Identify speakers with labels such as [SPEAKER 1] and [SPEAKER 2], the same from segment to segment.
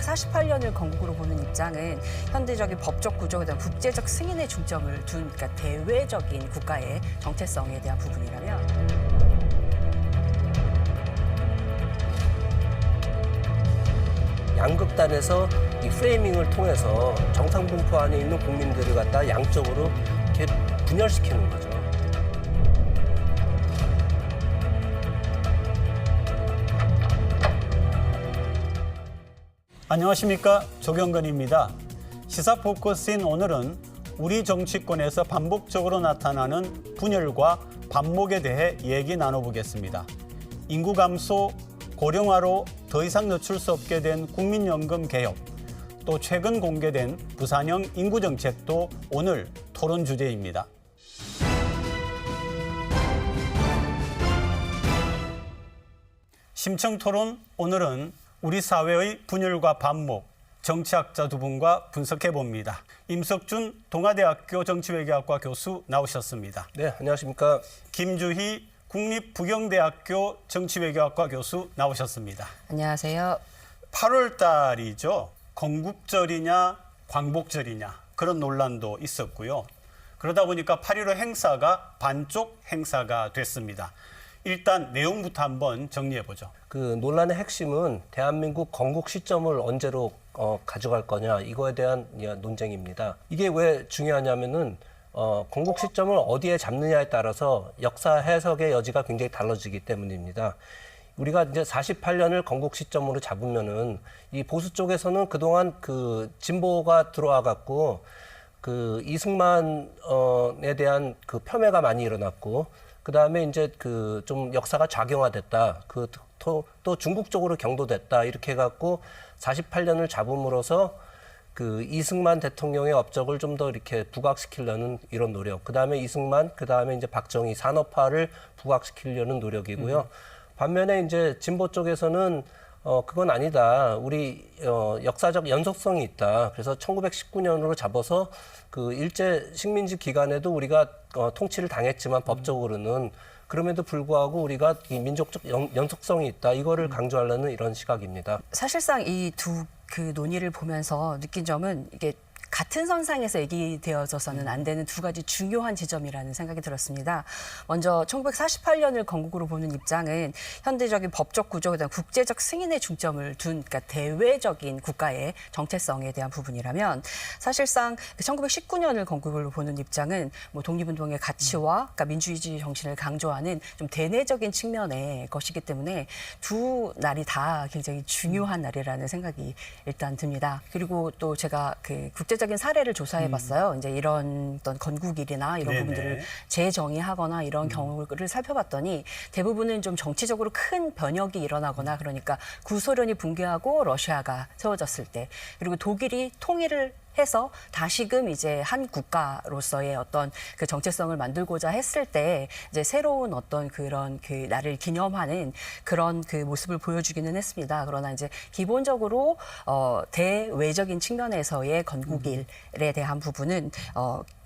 [SPEAKER 1] 1948년을 건국으로 보는 입장은 현대적인 법적 구조에 대한 국제적 승인의 중점을 둔 그러니까 대외적인 국가의 정체성에 대한 부분이라면
[SPEAKER 2] 양극단에서 이 프레이밍을 통해서 정상 분포 안에 있는 국민들을 갖다 양쪽으로 이렇게 분열시키는 거죠.
[SPEAKER 3] 안녕하십니까, 조경건입니다. 시사 포커스인 오늘은 우리 정치권에서 반복적으로 나타나는 분열과 반목에 대해 얘기 나눠보겠습니다. 인구 감소, 고령화로 더 이상 늦출 수 없게 된 국민연금 개혁, 또 최근 공개된 부산형 인구정책도 오늘 토론 주제입니다. 심층토론, 오늘은 우리 사회의 분열과 반목, 정치학자 두 분과 분석해봅니다. 임석준 동아대학교 정치외교학과 교수 나오셨습니다.
[SPEAKER 2] 네, 안녕하십니까.
[SPEAKER 3] 김주희 국립부경대학교 정치외교학과 교수 나오셨습니다.
[SPEAKER 1] 안녕하세요.
[SPEAKER 3] 8월 달이죠. 건국절이냐 광복절이냐 그런 논란도 있었고요. 그러다 보니까 8.15 행사가 반쪽 행사가 됐습니다. 일단 내용부터 한번 정리해보죠.
[SPEAKER 2] 그 논란의 핵심은 대한민국 건국 시점을 언제로 가져갈 거냐 이거에 대한 논쟁입니다. 이게 왜 중요하냐면은 건국 시점을 어디에 잡느냐에 따라서 역사 해석의 여지가 굉장히 달라지기 때문입니다. 우리가 이제 48년을 건국 시점으로 잡으면은 이 보수 쪽에서는 그동안 그 진보가 들어와 갖고 그 이승만에 대한 그 폄훼가 많이 일어났고 그 다음에 이제 그 좀 역사가 좌경화됐다. 또 중국 쪽으로 경도됐다. 이렇게 해갖고 48년을 잡음으로써 그 이승만 대통령의 업적을 좀 더 이렇게 부각시키려는 이런 노력. 그 다음에 이승만, 그 다음에 이제 박정희 산업화를 부각시키려는 노력이고요. 반면에 이제 진보 쪽에서는 그건 아니다. 우리 역사적 연속성이 있다. 그래서 1919년으로 잡아서 그 일제 식민지 기간에도 우리가 통치를 당했지만 법적으로는 그럼에도 불구하고 우리가 이 민족적 연속성이 있다. 이거를 강조하려는 이런 시각입니다.
[SPEAKER 1] 사실상 이 두 그 논의를 보면서 느낀 점은 이게 같은 선상에서 얘기되어져서는 안 되는 두 가지 중요한 지점이라는 생각이 들었습니다. 먼저 1948년을 건국으로 보는 입장은 현대적인 법적 구조에 대한 국제적 승인의 중점을 둔 그러니까 대외적인 국가의 정체성에 대한 부분이라면 사실상 1919년을 건국으로 보는 입장은 뭐 독립운동의 가치와 그러니까 민주주의 정신을 강조하는 좀 대내적인 측면의 것이기 때문에 두 날이 다 굉장히 중요한 날이라는 생각이 일단 듭니다. 그리고 또 제가 그 국제적인 사례를 조사해봤어요. 이제 이런 어떤 건국일이나 이런
[SPEAKER 3] 네네.
[SPEAKER 1] 부분들을 재정의하거나 이런 경우를 살펴봤더니 대부분은 좀 정치적으로 큰 변혁이 일어나거나 그러니까 구소련이 붕괴하고 러시아가 세워졌을 때 그리고 독일이 통일을 해서 다시금 이제 한 국가로서의 어떤 그 정체성을 만들고자 했을 때 이제 새로운 어떤 그런 그 날을 기념하는 그런 그 모습을 보여주기는 했습니다. 그러나 이제 기본적으로 대외적인 측면에서의 건국일에 대한 부분은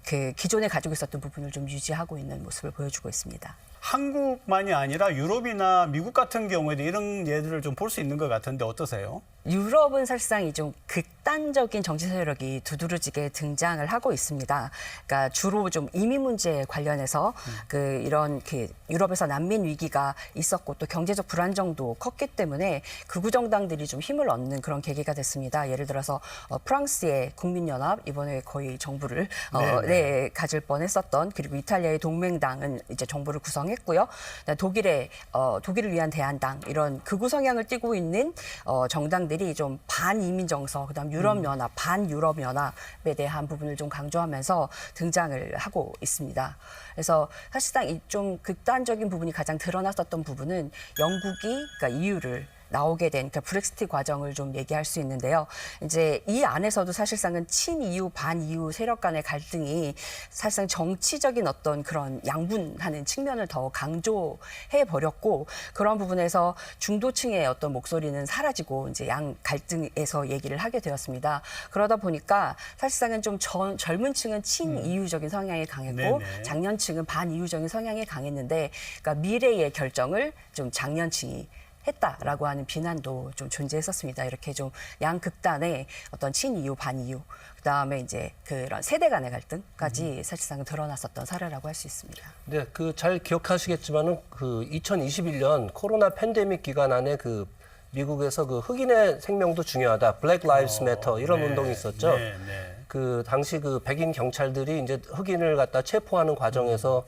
[SPEAKER 1] 그 기존에 가지고 있었던 부분을 좀 유지하고 있는 모습을 보여주고 있습니다.
[SPEAKER 3] 한국만이 아니라 유럽이나 미국 같은 경우에도 이런 예들을 좀 볼 수 있는 것 같은데 어떠세요?
[SPEAKER 1] 유럽은 사실상 좀 극단적인 정치 세력이 두드러지게 등장을 하고 있습니다. 그러니까 주로 좀 이민 문제에 관련해서 그 이런 그 유럽에서 난민 위기가 있었고 또 경제적 불안정도 컸기 때문에 극우 정당들이 좀 힘을 얻는 그런 계기가 됐습니다. 예를 들어서 프랑스의 국민연합 이번에 거의 정부를 가질 뻔했었던 그리고 이탈리아의 동맹당은 이제 정부를 구성했고요. 독일을 위한 대한당 이런 극우 성향을 띠고 있는 정당들이 좀 반이민 정서, 그다음 유럽연합, 반유럽연합에 대한 부분을 좀 강조하면서 등장을 하고 있습니다. 그래서 사실상 이 좀 극단적인 부분이 가장 드러났었던 부분은 영국이 그러니까 EU를 나오게 된 그러니까 브렉시트 과정을 좀 얘기할 수 있는데요. 이제 이 안에서도 사실상은 친이유, 반이유 세력 간의 갈등이 사실상 정치적인 어떤 그런 양분하는 측면을 더 강조해 버렸고 그런 부분에서 중도층의 어떤 목소리는 사라지고 이제 양 갈등에서 얘기를 하게 되었습니다. 그러다 보니까 사실상은 좀 젊은 층은 친이유적인 성향이 강했고 장년층은 반이유적인 성향이 강했는데 그러니까 미래의 결정을 좀 장년층이 했다라고 하는 비난도 좀 존재했었습니다. 이렇게 좀 양극단의 어떤 친이유, 반이유, 그다음에 이제 그런 세대 간의 갈등까지 사실상 드러났었던 사례라고 할 수 있습니다.
[SPEAKER 2] 네, 그 잘 기억하시겠지만은 그 2021년 코로나 팬데믹 기간 안에 그 미국에서 그 흑인의 생명도 중요하다, Black Lives Matter 이런 운동이 있었죠. 그 당시 그 백인 경찰들이 이제 흑인을 갖다 체포하는 과정에서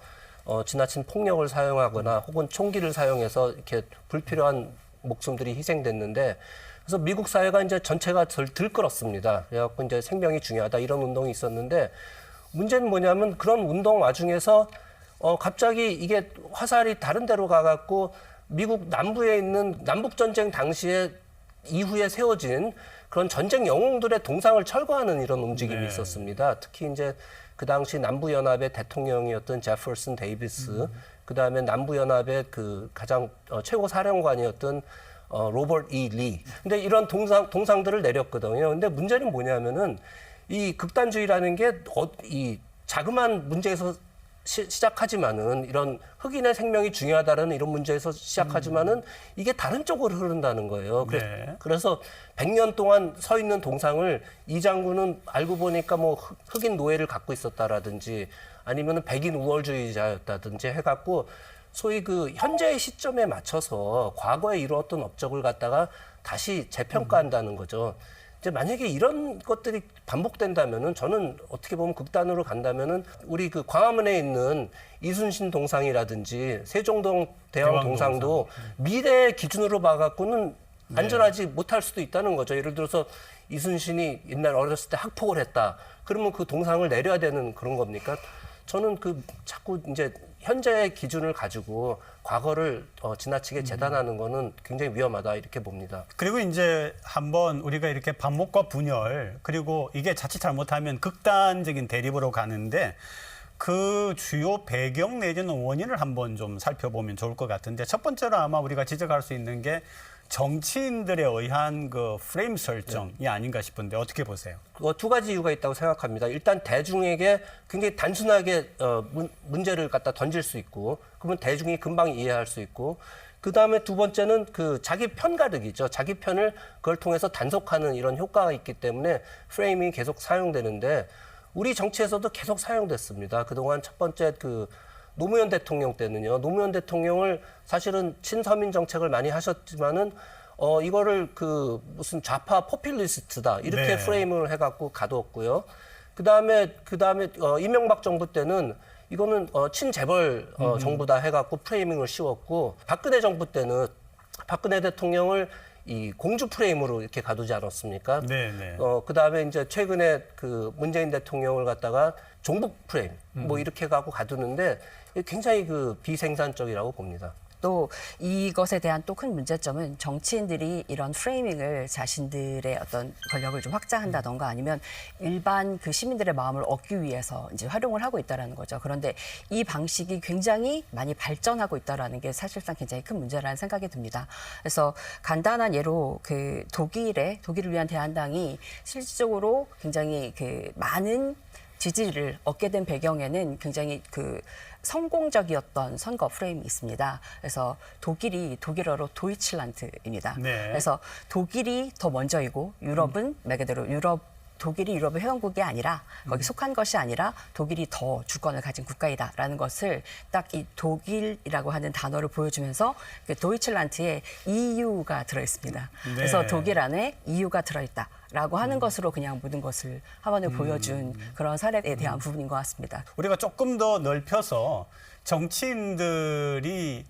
[SPEAKER 2] 지나친 폭력을 사용하거나 혹은 총기를 사용해서 이렇게 불필요한 목숨들이 희생됐는데, 그래서 미국 사회가 이제 전체가 들끓었습니다. 그래갖고 이제 생명이 중요하다 이런 운동이 있었는데, 문제는 뭐냐면 그런 운동 와중에서 갑자기 이게 화살이 다른 데로 가갖고 미국 남부에 있는 남북전쟁 당시에 이후에 세워진 그런 전쟁 영웅들의 동상을 철거하는 이런 움직임이 있었습니다. 특히 이제 그 당시 남부연합의 대통령이었던 제퍼슨 데이비스, 그 다음에 남부연합의 그 가장 최고 사령관이었던 로버트 E. 리. 근데 이런 동상들을 내렸거든요. 근데 문제는 뭐냐면은 이 극단주의라는 게 이 자그마한 문제에서 시작하지만은, 이런 흑인의 생명이 중요하다는 이런 문제에서 시작하지만은 이게 다른 쪽으로 흐른다는 거예요. 그래서 100년 동안 서 있는 동상을 이 장군은 알고 보니까 뭐 흑인 노예를 갖고 있었다라든지 아니면은 백인 우월주의자였다든지 해갖고 소위 그 현재의 시점에 맞춰서 과거에 이루었던 업적을 갖다가 다시 재평가한다는 거죠. 이제 만약에 이런 것들이 반복된다면은, 저는 어떻게 보면 극단으로 간다면은 우리 그 광화문에 있는 이순신 동상이라든지 세종동 대왕 동상도 미래의 기준으로 봐갖고는 안전하지 못할 수도 있다는 거죠. 예를 들어서 이순신이 옛날 어렸을 때 학폭을 했다. 그러면 그 동상을 내려야 되는 그런 겁니까? 저는 그 자꾸 이제 현재의 기준을 가지고 과거를 지나치게 재단하는 거는 굉장히 위험하다 이렇게 봅니다.
[SPEAKER 3] 그리고 이제 한번 우리가 이렇게 반목과 분열, 그리고 이게 자칫 잘못하면 극단적인 대립으로 가는데 그 주요 배경 내지는 원인을 한번 좀 살펴보면 좋을 것 같은데, 첫 번째로 아마 우리가 지적할 수 있는 게 정치인들에 의한 그 프레임 설정이 아닌가 싶은데 어떻게 보세요?
[SPEAKER 2] 두 가지 이유가 있다고 생각합니다. 일단 대중에게 굉장히 단순하게 문제를 갖다 던질 수 있고, 그러면 대중이 금방 이해할 수 있고, 그 다음에 두 번째는 그 자기 편 가르기죠. 자기 편을 그걸 통해서 단속하는 이런 효과가 있기 때문에 프레임이 계속 사용되는데, 우리 정치에서도 계속 사용됐습니다. 그동안 첫 번째 그 노무현 대통령 때는요. 노무현 대통령을 사실은 친서민 정책을 많이 하셨지만은 이거를 그 무슨 좌파 포퓰리스트다 이렇게 프레임을 해갖고 가두었고요. 그다음에 이명박 정부 때는 이거는 친재벌 정부다 해갖고 프레이밍을 씌웠고, 박근혜 정부 때는 박근혜 대통령을 이 공주 프레임으로 이렇게 가두지 않았습니까? 그다음에 이제 최근에 그 문재인 대통령을 갖다가 종북 프레임 뭐 이렇게 가고 가두는데 굉장히 그 비생산적이라고 봅니다.
[SPEAKER 1] 또 이것에 대한 또 큰 문제점은 정치인들이 이런 프레이밍을 자신들의 어떤 권력을 좀 확장한다던가 아니면 일반 그 시민들의 마음을 얻기 위해서 이제 활용을 하고 있다라는 거죠. 그런데 이 방식이 굉장히 많이 발전하고 있다라는 게 사실상 굉장히 큰 문제라는 생각이 듭니다. 그래서 간단한 예로 그 독일을 위한 대한당이 실질적으로 굉장히 그 많은 지지를 얻게 된 배경에는 굉장히 그 성공적이었던 선거 프레임이 있습니다. 그래서 독일이 독일어로 도이칠란드입니다. 그래서 독일이 더 먼저이고 유럽은 말 그대로 독일이 유럽의 회원국이 아니라 거기 속한 것이 아니라 독일이 더 주권을 가진 국가이다라는 것을 딱 이 독일이라고 하는 단어를 보여주면서 그 도이칠란드에 EU가 들어있습니다. 그래서 독일 안에 EU가 들어있다라고 하는 것으로 그냥 모든 것을 한번에 보여준 그런 사례에 대한 부분인 것 같습니다.
[SPEAKER 3] 우리가 조금 더 넓혀서 정치인들이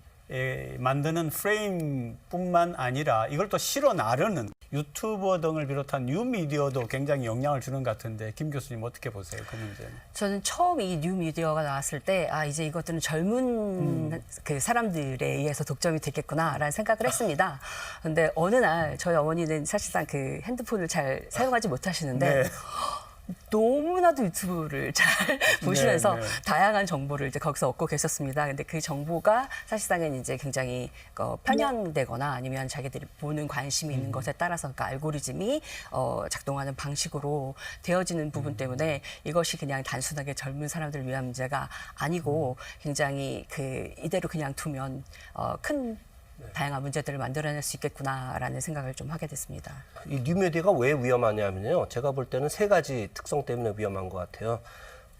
[SPEAKER 3] 만드는 프레임뿐만 아니라 이걸 또 실어 나르는 유튜버 등을 비롯한 뉴미디어도 굉장히 영향을 주는 것 같은데, 김 교수님 어떻게 보세요, 그 문제는?
[SPEAKER 1] 저는 처음 이 뉴미디어가 나왔을 때 이제 이것들은 젊은 그 사람들에 의해서 독점이 되겠구나라는 생각을 했습니다. 그런데 어느 날 저희 어머니는 사실상 그 핸드폰을 잘 사용하지 못하시는데 너무나도 유튜브를 잘 보시면서 다양한 정보를 이제 거기서 얻고 계셨습니다. 근데 그 정보가 사실상은 이제 굉장히 편향되거나 아니면 자기들이 보는 관심이 있는 것에 따라서 그 알고리즘이 작동하는 방식으로 되어지는 부분 때문에 이것이 그냥 단순하게 젊은 사람들을 위한 문제가 아니고 굉장히 그 이대로 그냥 두면 큰 다양한 문제들을 만들어낼 수 있겠구나라는 생각을 좀 하게 됐습니다.
[SPEAKER 2] 이 뉴미디어가 왜 위험하냐면요. 제가 볼 때는 세 가지 특성 때문에 위험한 것 같아요.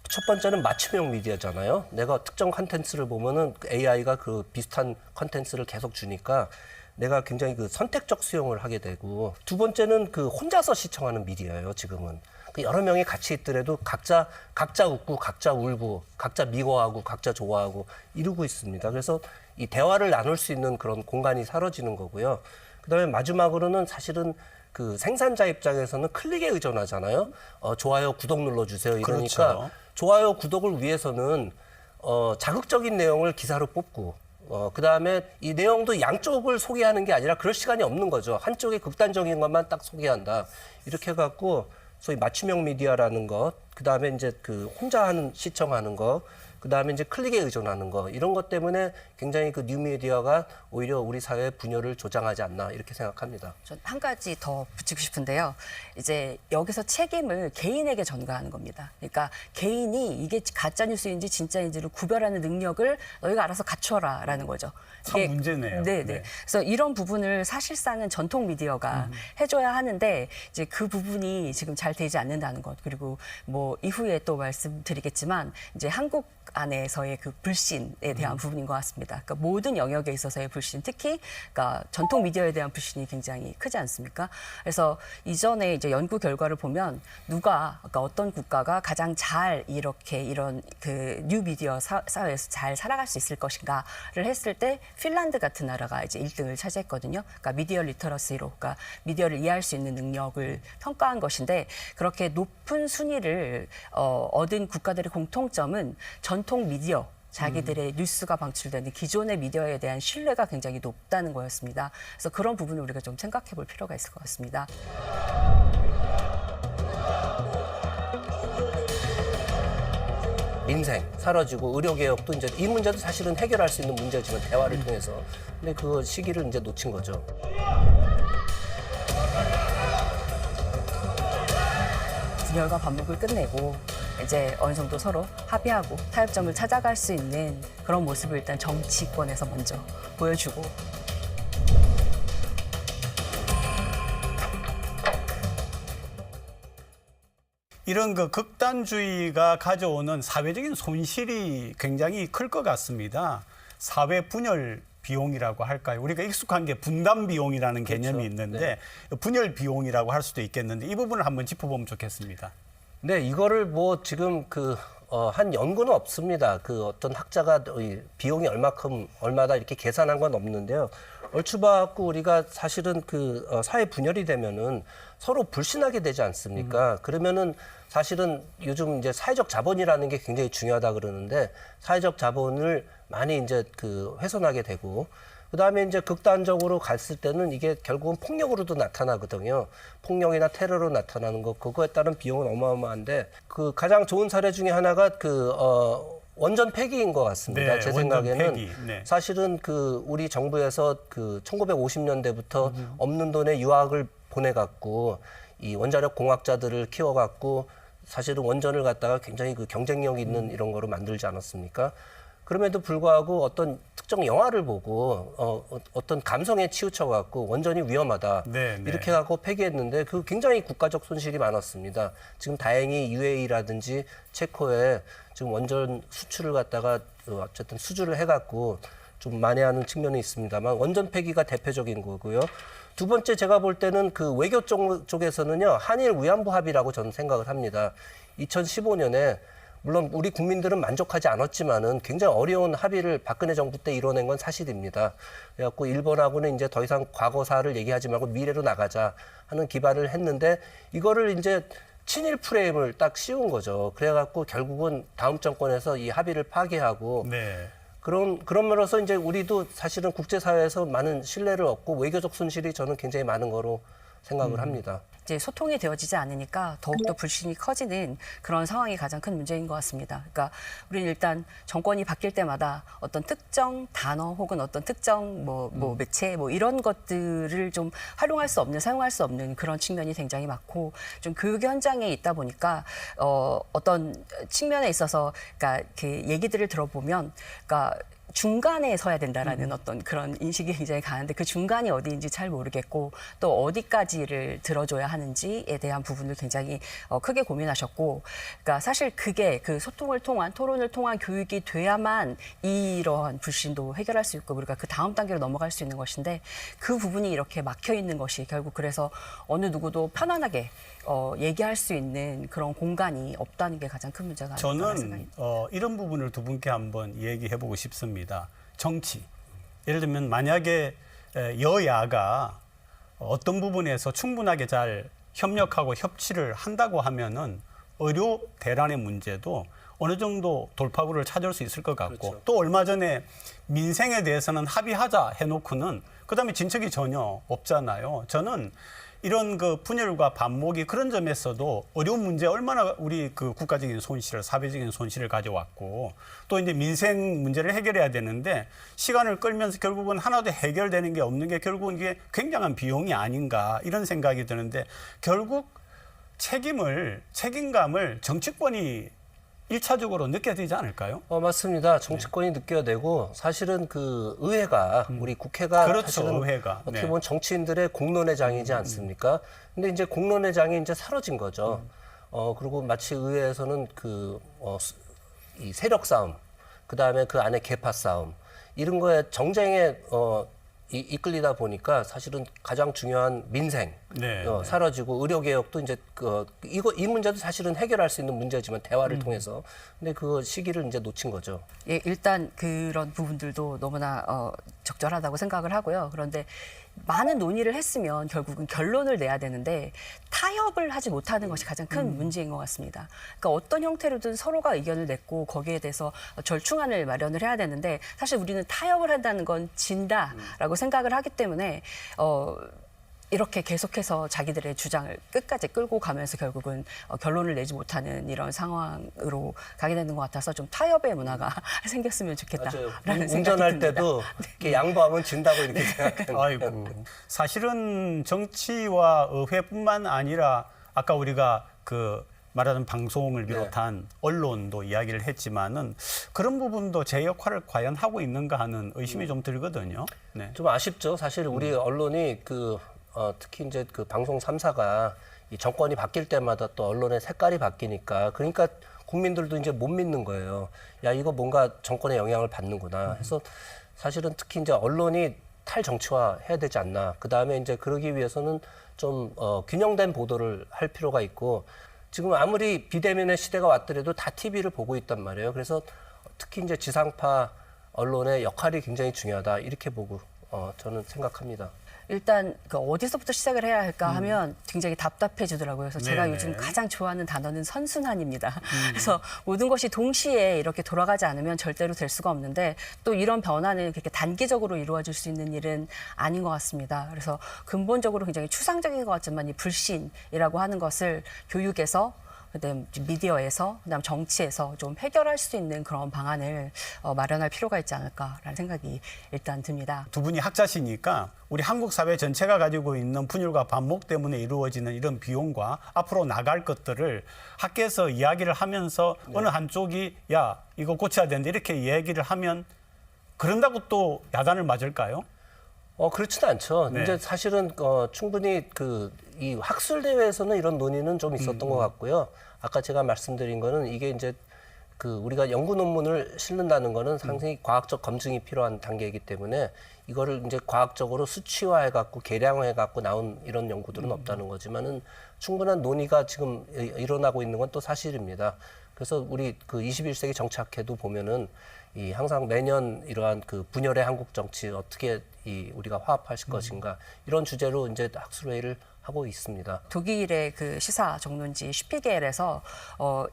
[SPEAKER 2] 첫 번째는 맞춤형 미디어잖아요. 내가 특정 컨텐츠를 보면은 AI가 그 비슷한 컨텐츠를 계속 주니까 내가 굉장히 그 선택적 수용을 하게 되고, 두 번째는 그 혼자서 시청하는 미디어예요. 지금은 그 여러 명이 같이 있더라도 각자 웃고 각자 울고 각자 미워하고 각자 좋아하고 이러고 있습니다. 그래서 이 대화를 나눌 수 있는 그런 공간이 사라지는 거고요. 그다음에 마지막으로는 사실은 그 생산자 입장에서는 클릭에 의존하잖아요. 좋아요, 구독 눌러주세요. 이러니까
[SPEAKER 3] 그렇죠.
[SPEAKER 2] 좋아요, 구독을 위해서는 자극적인 내용을 기사로 뽑고, 그다음에 이 내용도 양쪽을 소개하는 게 아니라 그럴 시간이 없는 거죠. 한쪽의 극단적인 것만 딱 소개한다. 이렇게 해갖고 소위 맞춤형 미디어라는 것, 그다음에 이제 그 혼자 하는 시청하는 거, 그다음에 이제 클릭에 의존하는 거, 이런 것 때문에 굉장히 그 뉴미디어가 오히려 우리 사회의 분열을 조장하지 않나 이렇게 생각합니다.
[SPEAKER 1] 전 한 가지 더 붙이고 싶은데요. 이제 여기서 책임을 개인에게 전가하는 겁니다. 그러니까 개인이 이게 가짜 뉴스인지 진짜인지를 구별하는 능력을 너희가 알아서 갖춰라라는 거죠.
[SPEAKER 3] 참
[SPEAKER 1] 이게-
[SPEAKER 3] 문제네요.
[SPEAKER 1] 네,
[SPEAKER 3] 네.
[SPEAKER 1] 네. 그래서 이런 부분을 사실상은 전통 미디어가 해줘야 하는데 이제 그 부분이 지금 잘 되지 않는다는 것, 그리고 뭐 이후에 또 말씀드리겠지만 이제 한국 안에서의 그 불신에 대한 부분인 것 같습니다. 그러니까 모든 영역에 있어서의 불신, 특히 그러니까 전통 미디어에 대한 불신이 굉장히 크지 않습니까? 그래서 이전에 이제 연구 결과를 보면 누가 그러니까 어떤 국가가 가장 잘 이렇게 이런 그 뉴 미디어 사회에서 잘 살아갈 수 있을 것인가를 했을 때 핀란드 같은 나라가 이제 1등을 차지했거든요. 그러니까 미디어 리터러시로, 그러니까 미디어를 이해할 수 있는 능력을 평가한 것인데, 그렇게 높은 순위를 얻은 국가들의 공통점은 전통 미디어, 자기들의 뉴스가 방출되는 기존의 미디어에 대한 신뢰가 굉장히 높다는 거였습니다. 그래서 그런 부분을 우리가 좀 생각해 볼 필요가 있을 것 같습니다.
[SPEAKER 2] 민생 사라지고 의료개혁도 이제 이 문제도 사실은 해결할 수 있는 문제지만 대화를 통해서, 근데 그 시기를 이제 놓친 거죠.
[SPEAKER 1] 분열과 반목을 끝내고 이제 어느 정도 서로 합의하고 타협점을 찾아갈 수 있는 그런 모습을 일단 정치권에서 먼저 보여주고,
[SPEAKER 3] 이런 그 극단주의가 가져오는 사회적인 손실이 굉장히 클 것 같습니다. 사회 분열 비용이라고 할까요? 우리가 익숙한 게 분담 비용이라는 개념이
[SPEAKER 2] 그렇죠.
[SPEAKER 3] 있는데 분열 비용이라고 할 수도 있겠는데 이 부분을 한번 짚어보면 좋겠습니다.
[SPEAKER 2] 네, 이거를 뭐 지금 한 연구는 없습니다. 그 어떤 학자가 이 비용이 얼마다 이렇게 계산한 건 없는데요. 얼추 봐갖고 우리가 사실은 사회 분열이 되면은 서로 불신하게 되지 않습니까? 그러면은 사실은 요즘 이제 사회적 자본이라는 게 굉장히 중요하다 그러는데, 사회적 자본을 많이 이제 훼손하게 되고, 그다음에 이제 극단적으로 갔을 때는 이게 결국은 폭력으로도 나타나거든요. 폭력이나 테러로 나타나는 거, 그거에 따른 비용은 어마어마한데, 그 가장 좋은 사례 중에 하나가 원전 폐기인 것 같습니다.
[SPEAKER 3] 네,
[SPEAKER 2] 제
[SPEAKER 3] 원전
[SPEAKER 2] 생각에는
[SPEAKER 3] 폐기. 네.
[SPEAKER 2] 사실은 우리 정부에서 1950년대부터 없는 돈에 유학을 보내갖고 이 원자력 공학자들을 키워갖고 사실은 원전을 갖다가 굉장히 경쟁력 있는 이런 거로 만들지 않았습니까? 그럼에도 불구하고 어떤 특정 영화를 보고 어떤 감성에 치우쳐갖고 원전이 위험하다
[SPEAKER 3] 네, 네.
[SPEAKER 2] 이렇게 하고 폐기했는데 그 굉장히 국가적 손실이 많았습니다. 지금 다행히 UAE라든지 체코에 지금 원전 수출을 갖다가 어쨌든 수주를 해갖고 좀 만회하는 측면이 있습니다만, 원전 폐기가 대표적인 거고요. 두 번째 제가 볼 때는 외교 쪽에서는요, 한일 위안부 합의라고 저는 생각을 합니다. 2015년에 물론 우리 국민들은 만족하지 않았지만은 굉장히 어려운 합의를 박근혜 정부 때 이뤄낸 건 사실입니다. 그래갖고 일본하고는 이제 더 이상 과거사를 얘기하지 말고 미래로 나가자 하는 기반을 했는데, 이거를 이제 친일 프레임을 딱 씌운 거죠. 그래갖고 결국은 다음 정권에서 이 합의를 파기하고,
[SPEAKER 3] 네.
[SPEAKER 2] 그러면서 이제 우리도 사실은 국제사회에서 많은 신뢰를 얻고 외교적 손실이 저는 굉장히 많은 거로 생각을 합니다.
[SPEAKER 1] 이제 소통이 되어지지 않으니까 더욱더 불신이 커지는 그런 상황이 가장 큰 문제인 것 같습니다. 그러니까 우리는 일단 정권이 바뀔 때마다 어떤 특정 단어 혹은 어떤 특정 매체 이런 것들을 좀 활용할 수 없는, 사용할 수 없는 그런 측면이 굉장히 많고, 좀 교육 현장에 있다 보니까 어떤 측면에 있어서 그러니까 그 얘기들을 들어보면, 그러니까 중간에 서야 된다라는 어떤 그런 인식이 굉장히 강한데 그 중간이 어디인지 잘 모르겠고 또 어디까지를 들어줘야 하는지에 대한 부분을 굉장히 크게 고민하셨고, 그러니까 사실 그게 그 소통을 통한 토론을 통한 교육이 돼야만 이러한 불신도 해결할 수 있고 우리가 그 다음 단계로 넘어갈 수 있는 것인데 그 부분이 이렇게 막혀 있는 것이 결국 그래서 어느 누구도 편안하게 얘기할 수 있는 그런 공간이 없다는 게 가장 큰 문제가 아닐까
[SPEAKER 3] 저는
[SPEAKER 1] 생각합니다.
[SPEAKER 3] 이런 부분을 두 분께 한번 얘기해보고 싶습니다. 정치. 예를 들면 만약에 여야가 어떤 부분에서 충분하게 잘 협력하고 협치를 한다고 하면은 의료 대란의 문제도 어느 정도 돌파구를 찾을 수 있을 것 같고
[SPEAKER 2] 그렇죠.
[SPEAKER 3] 또 얼마 전에 민생에 대해서는 합의하자 해놓고는 그다음에 진척이 전혀 없잖아요. 저는 이런 그 분열과 반목이 그런 점에서도 어려운 문제 얼마나 우리 그 국가적인 손실을 사회적인 손실을 가져왔고 또 이제 민생 문제를 해결해야 되는데 시간을 끌면서 결국은 하나도 해결되는 게 없는 게 결국은 이게 굉장한 비용이 아닌가 이런 생각이 드는데 결국 책임감을 정치권이 일차적으로 느껴야 되지 않을까요?
[SPEAKER 2] 맞습니다. 정치권이 느껴야 되고 사실은 그 의회가 우리 국회가
[SPEAKER 3] 그렇죠,
[SPEAKER 2] 사실은
[SPEAKER 3] 의회가.
[SPEAKER 2] 어떻게
[SPEAKER 3] 네.
[SPEAKER 2] 보면 정치인들의 공론의 장이지 않습니까? 근데 이제 공론의 장이 이제 사라진 거죠. 그리고 마치 의회에서는 이 세력 싸움, 그 다음에 그 안에 계파 싸움 이런 거에 정쟁에 이끌리다 보니까 사실은 가장 중요한 민생
[SPEAKER 3] 네,
[SPEAKER 2] 사라지고 의료 개혁도 이제 이 문제도 사실은 해결할 수 있는 문제지만 대화를 통해서 근데 그 시기를 이제 놓친 거죠.
[SPEAKER 1] 예, 일단 그런 부분들도 너무나 적절하다고 생각을 하고요. 그런데 많은 논의를 했으면 결국은 결론을 내야 되는데 타협을 하지 못하는 것이 가장 큰 문제인 것 같습니다. 그러니까 어떤 형태로든 서로가 의견을 냈고 거기에 대해서 절충안을 마련을 해야 되는데 사실 우리는 타협을 한다는 건 진다라고 생각을 하기 때문에 이렇게 계속해서 자기들의 주장을 끝까지 끌고 가면서 결국은 결론을 내지 못하는 이런 상황으로 가게 되는 것 같아서 좀 타협의 문화가 생겼으면 좋겠다라는 생각이
[SPEAKER 2] 운전할
[SPEAKER 1] 듭니다.
[SPEAKER 2] 때도 이렇게 양보하면 진다고 이렇게 생각하는.
[SPEAKER 3] 아이고. 사실은 정치와 의회뿐만 아니라 아까 우리가 그 말하는 방송을 비롯한 언론도 이야기를 했지만은 그런 부분도 제 역할을 과연 하고 있는가 하는 의심이 좀 들거든요. 네.
[SPEAKER 2] 좀 아쉽죠. 사실 우리 언론이 특히 이제 그 방송 3사가 이 정권이 바뀔 때마다 또 언론의 색깔이 바뀌니까 그러니까 국민들도 이제 못 믿는 거예요. 야, 이거 뭔가 정권의 영향을 받는구나. 해서 사실은 특히 이제 언론이 탈정치화 해야 되지 않나. 그 다음에 이제 그러기 위해서는 좀 균형된 보도를 할 필요가 있고 지금 아무리 비대면의 시대가 왔더라도 다 TV를 보고 있단 말이에요. 그래서 특히 이제 지상파 언론의 역할이 굉장히 중요하다. 이렇게 보고 저는 생각합니다.
[SPEAKER 1] 일단 어디서부터 시작을 해야 할까 하면 굉장히 답답해지더라고요. 그래서 제가
[SPEAKER 3] 네네.
[SPEAKER 1] 요즘 가장 좋아하는 단어는 선순환입니다. 그래서 모든 것이 동시에 이렇게 돌아가지 않으면 절대로 될 수가 없는데 또 이런 변화는 그렇게 단기적으로 이루어질 수 있는 일은 아닌 것 같습니다. 그래서 근본적으로 굉장히 추상적인 것 같지만 이 불신이라고 하는 것을 교육에서 그다음 미디어에서 그다음 정치에서 좀 해결할 수 있는 그런 방안을 마련할 필요가 있지 않을까라는 생각이 일단 듭니다.
[SPEAKER 3] 두 분이 학자시니까 우리 한국 사회 전체가 가지고 있는 분열과 반목 때문에 이루어지는 이런 비용과 앞으로 나갈 것들을 학계에서 이야기를 하면서 어느 한쪽이 야 이거 고쳐야 되는데 이렇게 얘기를 하면 그런다고 또 야단을 맞을까요?
[SPEAKER 2] 그렇지는 않죠.
[SPEAKER 3] 네.
[SPEAKER 2] 이제 사실은 충분히 이 학술 대회에서는 이런 논의는 좀 있었던 것 같고요. 아까 제가 말씀드린 거는 이게 이제 우리가 연구 논문을 실는다는 거는 상당히 과학적 검증이 필요한 단계이기 때문에 이거를 이제 과학적으로 수치화해 갖고 계량해 갖고 나온 이런 연구들은 없다는 거지만은 충분한 논의가 지금 일어나고 있는 건 또 사실입니다. 그래서 우리 21세기 정치학회도 보면은 항상 매년 이러한 분열의 한국 정치 어떻게 우리가 화합하실 것인가 이런 주제로 이제 학술회의를 하고 있습니다.
[SPEAKER 1] 독일의 그 시사 전문지 슈피겔에서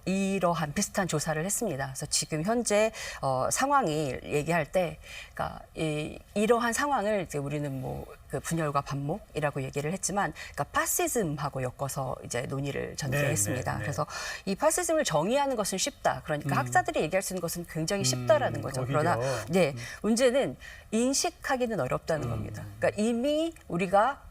[SPEAKER 1] 이러한 비슷한 조사를 했습니다. 그래서 지금 현재 상황이 얘기할 때, 그러니까 이러한 상황을 이제 우리는 그 분열과 반목이라고 얘기를 했지만, 그러니까 파시즘하고 엮어서 이제 논의를 전개했습니다.
[SPEAKER 3] 네.
[SPEAKER 1] 그래서 이 파시즘을 정의하는 것은 쉽다. 그러니까 학자들이 얘기할 수 있는 것은 굉장히 쉽다라는 거죠.
[SPEAKER 3] 오히려.
[SPEAKER 1] 그러나 네, 문제는 인식하기는 어렵다는 겁니다. 그러니까 이미 우리가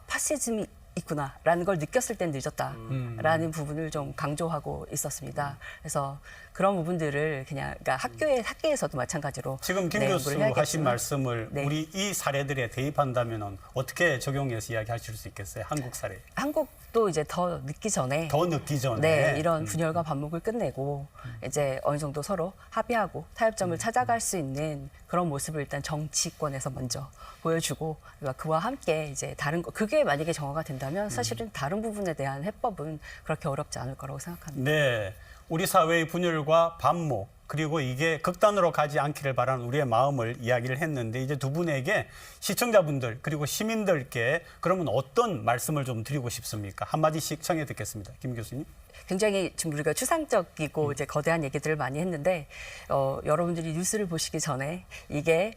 [SPEAKER 1] 파시즘이 있구나라는 걸 느꼈을 땐 늦었다라는 부분을 좀 강조하고 있었습니다. 그래서 그런 부분들을 그냥 그러니까 학계에서도 마찬가지로
[SPEAKER 3] 지금 김
[SPEAKER 1] 공부를
[SPEAKER 3] 교수
[SPEAKER 1] 해야겠지만,
[SPEAKER 3] 하신 말씀을
[SPEAKER 1] 네.
[SPEAKER 3] 우리 이 사례들에 대입한다면 어떻게 적용해서 이야기하실 수 있겠어요? 한국 사례.
[SPEAKER 1] 한국도 이제 더 늦기 전에
[SPEAKER 3] 더 늦기 전에.
[SPEAKER 1] 네, 이런 분열과 반목을 끝내고 이제 어느 정도 서로 합의하고 타협점을 찾아갈 수 있는 그런 모습을 일단 정치권에서 먼저 보여주고 그러니까 그와 함께 이제 다른 거 그게 만약에 정화가 된다면 사실은 다른 부분에 대한 해법은 그렇게 어렵지 않을 거라고 생각합니다.
[SPEAKER 3] 네. 우리 사회의 분열과 반목 그리고 이게 극단으로 가지 않기를 바라는 우리의 마음을 이야기를 했는데 이제 두 분에게 시청자분들 그리고 시민들께 그러면 어떤 말씀을 좀 드리고 싶습니까? 한마디씩 청해 듣겠습니다. 김 교수님.
[SPEAKER 1] 굉장히 지금 우리가 추상적이고 이제 거대한 얘기들을 많이 했는데 여러분들이 뉴스를 보시기 전에 이게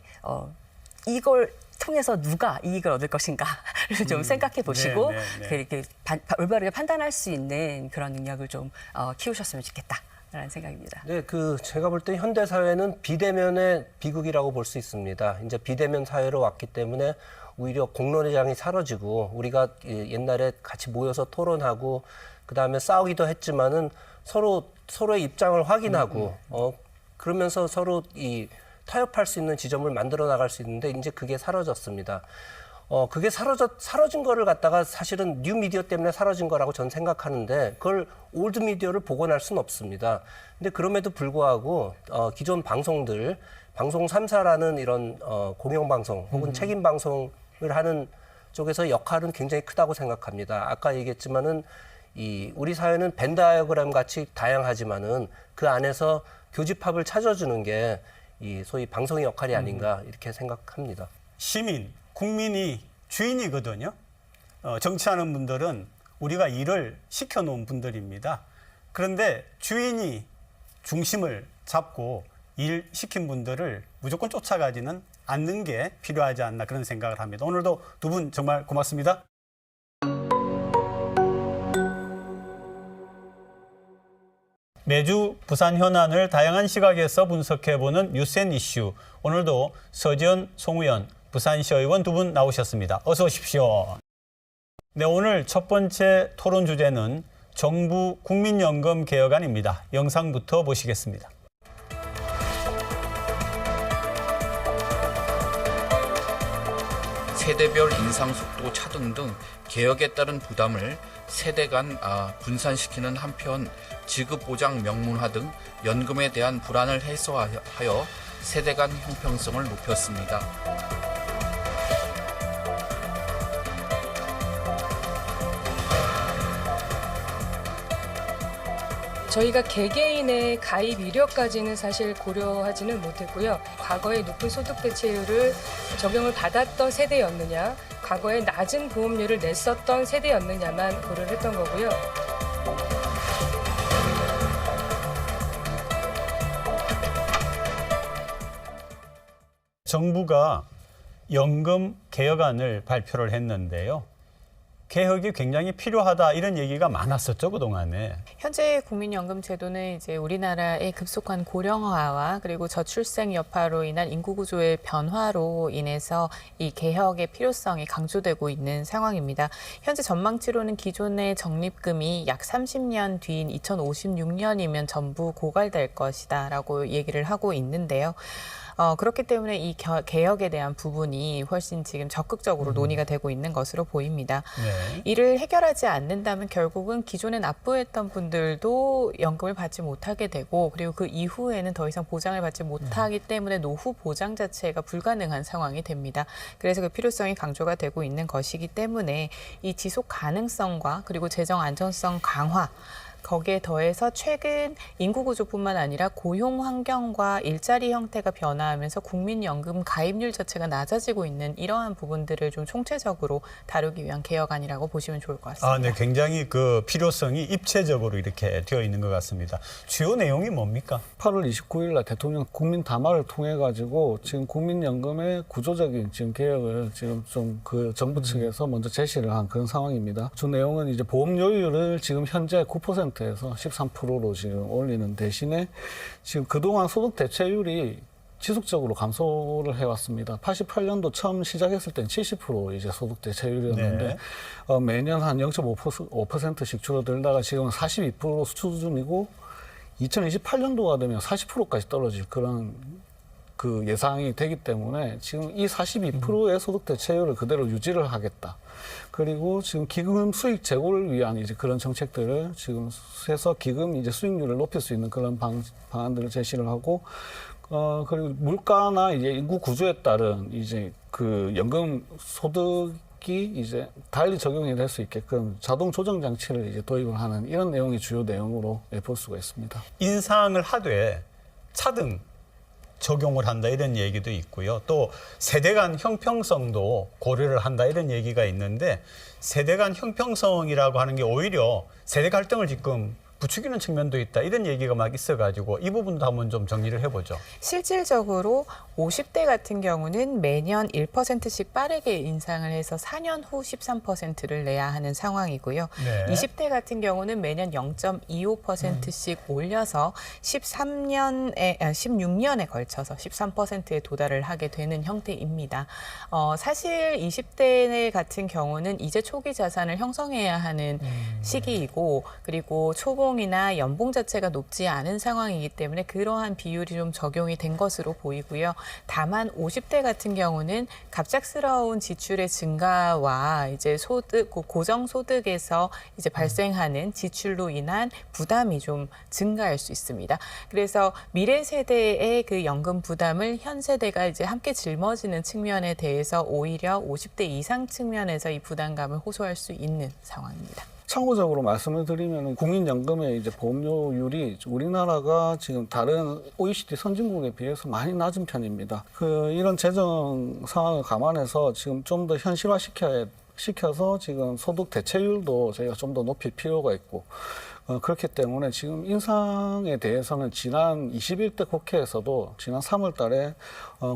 [SPEAKER 1] 이걸 통해서 누가 이익을 얻을 것인가를 좀 생각해 보시고 이렇게 올바르게 판단할 수 있는 그런 능력을 좀 키우셨으면 좋겠다라는 생각입니다.
[SPEAKER 2] 네, 제가 볼 때 현대 사회는 비대면의 비극이라고 볼 수 있습니다. 이제 비대면 사회로 왔기 때문에 오히려 공론의 장이 사라지고 우리가 옛날에 같이 모여서 토론하고 그다음에 싸우기도 했지만은 서로의 입장을 확인하고 그러면서 서로 타협할 수 있는 지점을 만들어 나갈 수 있는데 이제 그게 사라졌습니다. 그게 사라진 거를 갖다가 사실은 뉴 미디어 때문에 사라진 거라고 저는 생각하는데 그걸 올드 미디어를 복원할 수는 없습니다. 근데 그럼에도 불구하고 기존 방송들, 방송 3사라는 이런 공영방송 혹은 책임 방송을 하는 쪽에서 역할은 굉장히 크다고 생각합니다. 아까 얘기했지만은 우리 사회는 벤 다이어그램 같이 다양하지만은 그 안에서 교집합을 찾아주는 게 소위 방송의 역할이 아닌가 이렇게 생각합니다.
[SPEAKER 3] 시민, 국민이 주인이거든요. 정치하는 분들은 우리가 일을 시켜놓은 분들입니다. 그런데 주인이 중심을 잡고 일 시킨 분들을 무조건 쫓아가지는 않는 게 필요하지 않나 그런 생각을 합니다. 오늘도 두 분 정말 고맙습니다. 매주 부산 현안을 다양한 시각에서 분석해보는 뉴스앤 이슈. 오늘도 서지현, 송우연, 부산시의원 두 분 나오셨습니다. 어서 오십시오. 네, 오늘 첫 번째 토론 주제는 정부 국민연금 개혁안입니다. 영상부터 보시겠습니다.
[SPEAKER 4] 세대별 인상 속도 차등 등 개혁에 따른 부담을 세대 간 분산시키는 한편 지급 보장 명문화 등 연금에 대한 불안을 해소하여 세대 간 형평성을 높였습니다.
[SPEAKER 5] 저희가 개개인의 가입 이력까지는 사실 고려하지는 못했고요. 과거에 높은 소득 대체율을 적용을 받았던 세대였느냐, 과거에 낮은 보험료를 냈었던 세대였느냐만 고려를 했던 거고요.
[SPEAKER 3] 정부가 연금 개혁안을 발표를 했는데요. 개혁이 굉장히 필요하다 이런 얘기가 많았었죠, 그동안에.
[SPEAKER 6] 현재 국민연금 제도는 이제 우리나라의 급속한 고령화와 그리고 저출생 여파로 인한 인구 구조의 변화로 인해서 이 개혁의 필요성이 강조되고 있는 상황입니다. 현재 전망치로는 기존의 적립금이 약 30년 뒤인 2056년이면 전부 고갈될 것이다라고 얘기를 하고 있는데요. 그렇기 때문에 이 개혁에 대한 부분이 훨씬 지금 적극적으로 논의가 되고 있는 것으로 보입니다.
[SPEAKER 3] 네.
[SPEAKER 6] 이를 해결하지 않는다면 결국은 기존에 납부했던 분들도 연금을 받지 못하게 되고 그리고 그 이후에는 더 이상 보장을 받지 못하기 때문에 노후 보장 자체가 불가능한 상황이 됩니다. 그래서 그 필요성이 강조가 되고 있는 것이기 때문에 이 지속 가능성과 그리고 재정 안전성 강화 거기에 더해서 최근 인구 구조뿐만 아니라 고용 환경과 일자리 형태가 변화하면서 국민연금 가입률 자체가 낮아지고 있는 이러한 부분들을 좀 총체적으로 다루기 위한 개혁안이라고 보시면 좋을 것 같습니다.
[SPEAKER 3] 네, 굉장히 그 필요성이 입체적으로 이렇게 되어 있는 것 같습니다. 주요 내용이 뭡니까?
[SPEAKER 7] 8월 29일 날 대통령 국민 담화를 통해 가지고 지금 국민연금의 구조적인 지금 개혁을 지금 좀 그 정부 측에서 먼저 제시를 한 그런 상황입니다. 주 내용은 이제 보험료율을 지금 현재 9%에서 13%로 지금 올리는 대신에 지금 그동안 소득 대체율이 지속적으로 감소를 해왔습니다. 88년도 처음 시작했을 땐 70% 이제 소득 대체율이었는데
[SPEAKER 3] 네.
[SPEAKER 7] 매년 한 0.5%씩 줄어들다가 지금은 42% 수준이고 2028년도가 되면 40%까지 떨어질 그런 그 예상이 되기 때문에 지금 이 42%의 소득 대체율을 그대로 유지를 하겠다. 그리고 지금 기금 수익 제고를 위한 이제 그런 정책들을 지금 해서 기금 이제 수익률을 높일 수 있는 그런 방안들을 제시를 하고 그리고 물가나 이제 인구 구조에 따른 이제 그 연금 소득이 이제 달리 적용이 될 수 있게끔 자동 조정 장치를 이제 도입을 하는 이런 내용이 주요 내용으로 볼 수가 있습니다.
[SPEAKER 3] 인상을 하되 차등 적용을 한다 이런 얘기도 있고요. 또 세대 간 형평성도 고려를 한다 이런 얘기가 있는데 세대 간 형평성이라고 하는 게 오히려 세대 갈등을 지금 부추기는 측면도 있다 이런 얘기가 막 있어가지고 이 부분도 한번 좀 정리를 해보죠.
[SPEAKER 6] 실질적으로 50대 같은 경우는 매년 1%씩 빠르게 인상을 해서 4년 후 13%를 내야 하는 상황이고요.
[SPEAKER 3] 네.
[SPEAKER 6] 20대 같은 경우는 매년 0.25%씩 올려서 16년에 걸쳐서 13%에 도달을 하게 되는 형태입니다. 사실 20대 같은 경우는 이제 초기 자산을 형성해야 하는 시기이고 그리고 초봉이나 연봉 자체가 높지 않은 상황이기 때문에 그러한 비율이 좀 적용이 된 것으로 보이고요. 다만 50대 같은 경우는 갑작스러운 지출의 증가와 이제 소득, 고정 소득에서 이제 발생하는 지출로 인한 부담이 좀 증가할 수 있습니다. 그래서 미래 세대의 그 연금 부담을 현 세대가 이제 함께 짊어지는 측면에 대해서 오히려 50대 이상 측면에서 이 부담감을 호소할 수 있는 상황입니다.
[SPEAKER 7] 참고적으로 말씀을 드리면 국민연금의 이제 보험료율이 우리나라가 지금 다른 OECD 선진국에 비해서 많이 낮은 편입니다. 이런 재정 상황을 감안해서 지금 좀 더 현실화시켜서 지금 소득 대체율도 저희가 좀 더 높일 필요가 있고 그렇기 때문에 지금 인상에 대해서는 지난 21대 국회에서도 지난 3월 달에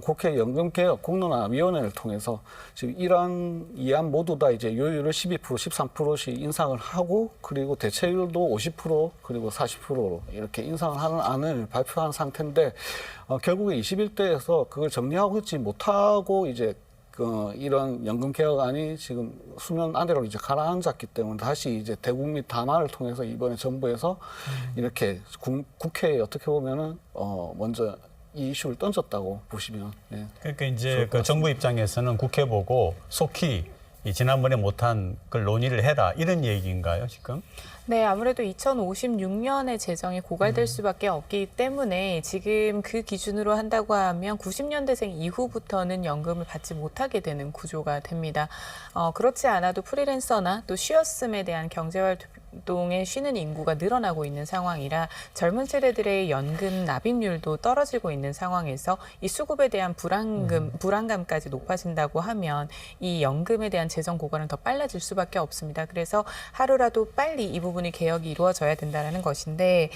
[SPEAKER 7] 국회 연금개혁 공론화위원회를 통해서 지금 이안 모두 다 이제 요율을 12%, 13%씩 인상을 하고 그리고 대체율도 50% 그리고 40%로 이렇게 인상을 하는 안을 발표한 상태인데 결국에 21대에서 그걸 정리하고 있지 못하고 이제 이런 연금 개혁안이 지금 수면 아래로 이제 가라앉았기 때문에 다시 이제 대국민 담화를 통해서 이번에 정부에서 이렇게 국회에 어떻게 보면은 먼저 이 이슈를 던졌다고 보시면
[SPEAKER 3] 그러니까 이제 그 정부 입장에서는 국회 보고 속히 이 지난번에 못한 걸 논의를 해라 이런 얘기인가요 지금?
[SPEAKER 6] 네, 아무래도 2056년에 재정이 고갈될 수밖에 없기 때문에 지금 그 기준으로 한다고 하면 90년대생 이후부터는 연금을 받지 못하게 되는 구조가 됩니다. 그렇지 않아도 프리랜서나 또 쉬었음에 대한 경제활동에 쉬는 인구가 늘어나고 있는 상황이라 젊은 세대들의 연금 납입률도 떨어지고 있는 상황에서 이 수급에 대한 불안감까지 높아진다고 하면 이 연금에 대한 재정 고갈은 더 빨라질 수밖에 없습니다. 그래서 하루라도 빨리 이 부분이 개혁이 이루어져야 된다는 것인데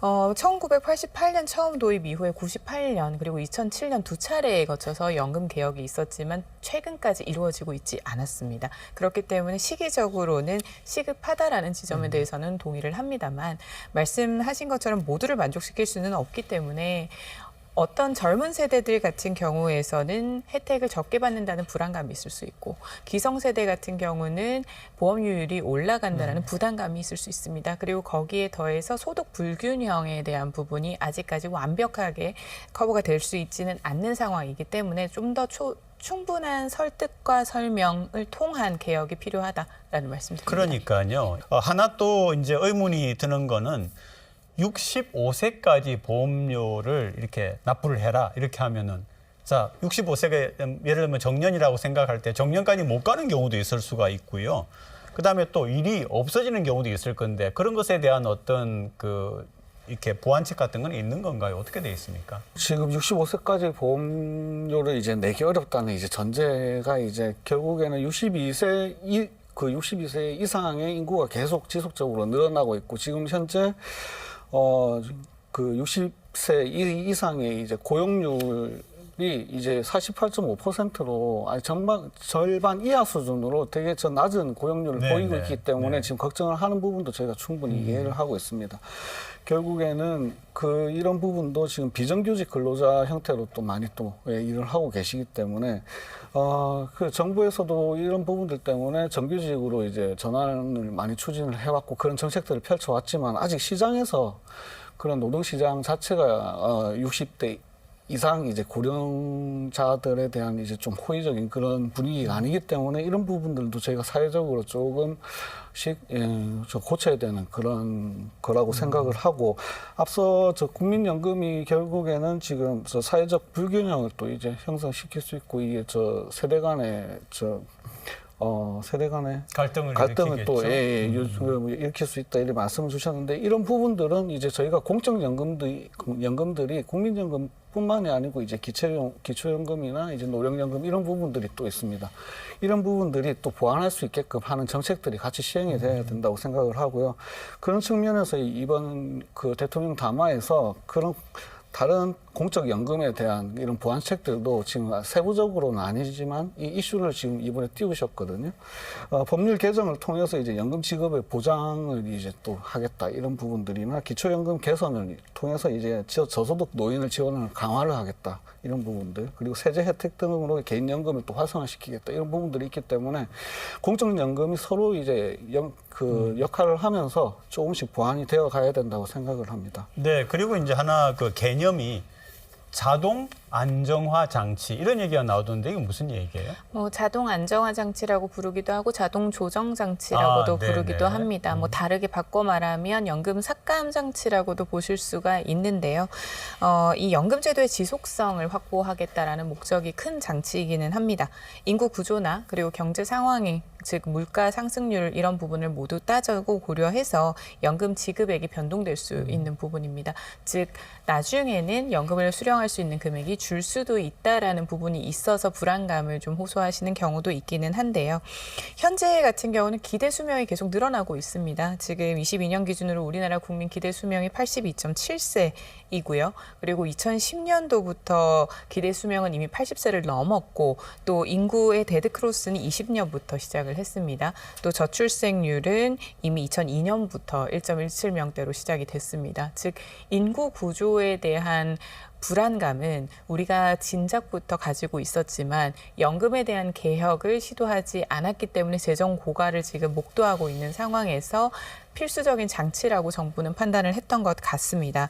[SPEAKER 6] 1988년 처음 도입 이후에 98년 그리고 2007년 두 차례에 거쳐서 연금 개혁이 있었지만 최근까지 이루어지고 있지 않았습니다. 그렇기 때문에 시기적으로는 시급하다라는 지점에 대해서는 동의를 합니다만 말씀하신 것처럼 모두를 만족시킬 수는 없기 때문에 어떤 젊은 세대들 같은 경우에서는 혜택을 적게 받는다는 불안감이 있을 수 있고 기성세대 같은 경우는 보험료율이 올라간다는 부담감이 있을 수 있습니다. 그리고 거기에 더해서 소득 불균형에 대한 부분이 아직까지 완벽하게 커버가 될 수 있지는 않는 상황이기 때문에 좀 더 충분한 설득과 설명을 통한 개혁이 필요하다라는 말씀드립니다.
[SPEAKER 3] 그러니까요. 하나 또 이제 의문이 드는 거는 65세까지 보험료를 이렇게 납부를 해라 이렇게 하면은 자 65세가 예를 들면 정년이라고 생각할 때 정년까지 못 가는 경우도 있을 수가 있고요. 그다음에 또 일이 없어지는 경우도 있을 건데 그런 것에 대한 어떤 이렇게 보완책 같은 건 있는 건가요? 어떻게 돼 있습니까?
[SPEAKER 7] 지금 65세까지 보험료를 이제 내기 어렵다는 이제 전제가 이제 결국에는 62세 이상의 인구가 계속 지속적으로 늘어나고 있고 지금 현재 그 60세 이상의 이제 고용률 이제 48.5%로 아니 정말 절반 이하 수준으로 되게 저 낮은 고용률을
[SPEAKER 3] 네,
[SPEAKER 7] 보이고
[SPEAKER 3] 네,
[SPEAKER 7] 있기 때문에
[SPEAKER 3] 네.
[SPEAKER 7] 지금 걱정을 하는 부분도 저희가 충분히 이해를 하고 있습니다. 결국에는 이런 부분도 지금 비정규직 근로자 형태로 또 많이 또 일을 하고 계시기 때문에 그 정부에서도 이런 부분들 때문에 정규직으로 이제 전환을 많이 추진을 해왔고 그런 정책들을 펼쳐왔지만 아직 시장에서 그런 노동시장 자체가 60대 이상 이제 고령자들에 대한 이제 좀 호의적인 그런 분위기가 아니기 때문에 이런 부분들도 저희가 사회적으로 조금씩 좀 고쳐야 되는 그런 거라고 생각을 하고 앞서 저 국민연금이 결국에는 지금 저 사회적 불균형을 또 이제 형성시킬 수 있고 이게 저 세대 간의
[SPEAKER 3] 갈등을
[SPEAKER 7] 또
[SPEAKER 3] 일으키겠죠.
[SPEAKER 7] 일으킬 수 있다 이런 말씀을 주셨는데 이런 부분들은 이제 저희가 연금들이 국민연금뿐만이 아니고 이제 기초연금이나 이제 노령연금 이런 부분들이 또 있습니다. 이런 부분들이 또 보완할 수 있게끔 하는 정책들이 같이 시행이 돼야 된다고 생각을 하고요. 그런 측면에서 이번 그 대통령 담화에서 그런 다른 공적연금에 대한 이런 보완책들도 지금 세부적으로는 아니지만 이 이슈를 지금 이번에 띄우셨거든요. 법률 개정을 통해서 이제 연금 지급의 보장을 이제 또 하겠다 이런 부분들이나 기초연금 개선을 통해서 이제 저소득 노인을 지원을 강화를 하겠다 이런 부분들 그리고 세제 혜택 등으로 개인연금을 또 활성화시키겠다 이런 부분들이 있기 때문에 공적연금이 서로 이제 역할을 하면서 조금씩 보완이 되어 가야 된다고 생각을 합니다.
[SPEAKER 3] 네, 그리고 이제 하나 그 개념이 자동 안정화 장치 이런 얘기가 나오던데 이게 무슨 얘기예요?
[SPEAKER 6] 자동 안정화 장치라고 부르기도 하고 자동 조정 장치라고도
[SPEAKER 3] 네네.
[SPEAKER 6] 부르기도 합니다. 다르게 바꿔 말하면 연금 삭감 장치라고도 보실 수가 있는데요. 이 연금 제도의 지속성을 확보하겠다라는 목적이 큰 장치이기는 합니다. 인구 구조나 그리고 경제 상황이 즉 물가 상승률 이런 부분을 모두 따지고 고려해서 연금 지급액이 변동될 수 있는 부분입니다. 즉 나중에는 연금을 수령할 수 있는 금액이 줄 수도 있다라는 부분이 있어서 불안감을 좀 호소하시는 경우도 있기는 한데요. 현재 같은 경우는 기대 수명이 계속 늘어나고 있습니다. 지금 22년 기준으로 우리나라 국민 기대 수명이 82.7세이고요. 그리고 2010년도부터 기대 수명은 이미 80세를 넘었고 또 인구의 데드크로스는 20년부터 시작을 했습니다. 또 저출생률은 이미 2002년부터 1.17명대로 시작이 됐습니다. 즉 인구 구조에 대한 불안감은 우리가 진작부터 가지고 있었지만 연금에 대한 개혁을 시도하지 않았기 때문에 재정 고갈을 지금 목도하고 있는 상황에서 필수적인 장치라고 정부는 판단을 했던 것 같습니다.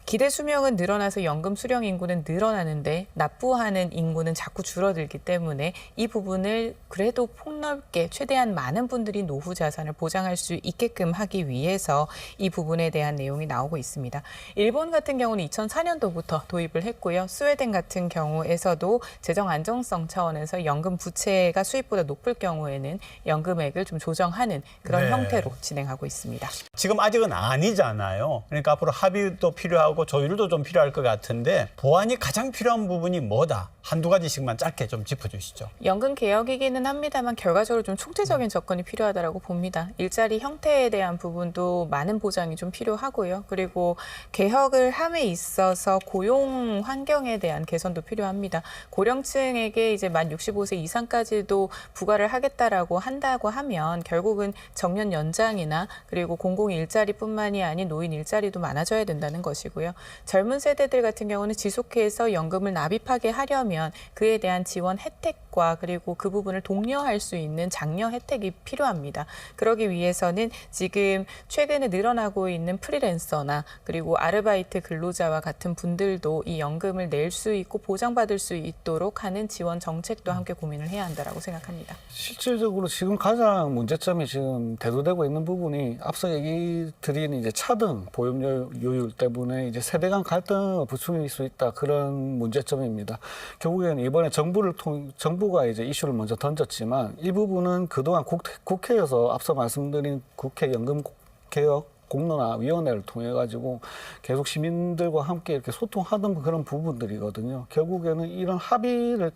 [SPEAKER 6] 기대 수명은 늘어나서 연금 수령 인구는 늘어나는데 납부하는 인구는 자꾸 줄어들기 때문에 이 부분을 그래도 폭넓게 최대한 많은 분들이 노후 자산을 보장할 수 있게끔 하기 위해서 이 부분에 대한 내용이 나오고 있습니다. 일본 같은 경우는 2004년도부터 도입을 했고요. 스웨덴 같은 경우에서도 재정 안정성 차원에서 연금 부채가 수입보다 높을 경우에는 연금액을 좀 조정하는 그런
[SPEAKER 3] 네.
[SPEAKER 6] 형태로 진행하고 있습니다.
[SPEAKER 3] 지금 아직은 아니잖아요. 그러니까 앞으로 합의도 필요하고 조율도 좀 필요할 것 같은데 보완이 가장 필요한 부분이 뭐다? 한두 가지씩만 짧게 좀 짚어주시죠.
[SPEAKER 6] 연금 개혁이기는 합니다만 결과적으로 좀 총체적인 접근이 필요하다고 봅니다. 일자리 형태에 대한 부분도 많은 보장이 좀 필요하고요. 그리고 개혁을 함에 있어서 고용 환경에 대한 개선도 필요합니다. 고령층에게 이제 만 65세 이상까지도 부과를 하겠다라고 한다고 하면 결국은 정년 연장이나 그리고 공공 일자리뿐만이 아닌 노인 일자리도 많아져야 된다는 것이고요. 젊은 세대들 같은 경우는 지속해서 연금을 납입하게 하려면 그에 대한 지원 혜택과 그리고 그 부분을 독려할 수 있는 장려 혜택이 필요합니다. 그러기 위해서는 지금 최근에 늘어나고 있는 프리랜서나 그리고 아르바이트 근로자와 같은 분들도 이 연금을 낼 수 있고 보장받을 수 있도록 하는 지원 정책도 함께 고민을 해야 한다고 생각합니다.
[SPEAKER 7] 실질적으로 지금 가장 문제점이 지금 대두되고 있는 부분이 앞서 얘기 드린 이제 차등 보험료율 때문에 이제 세대 간 갈등을 부추길 수 있다 그런 문제점입니다. 결국에는 이번에 정부가 이제 이슈를 먼저 던졌지만 이 부분은 그동안 국회에서 앞서 말씀드린 국회 연금 개혁 공론화위원회를 통해 가지고 계속 시민들과 함께 이렇게 소통하던 그런 부분들이거든요. 결국에는 이런 합의를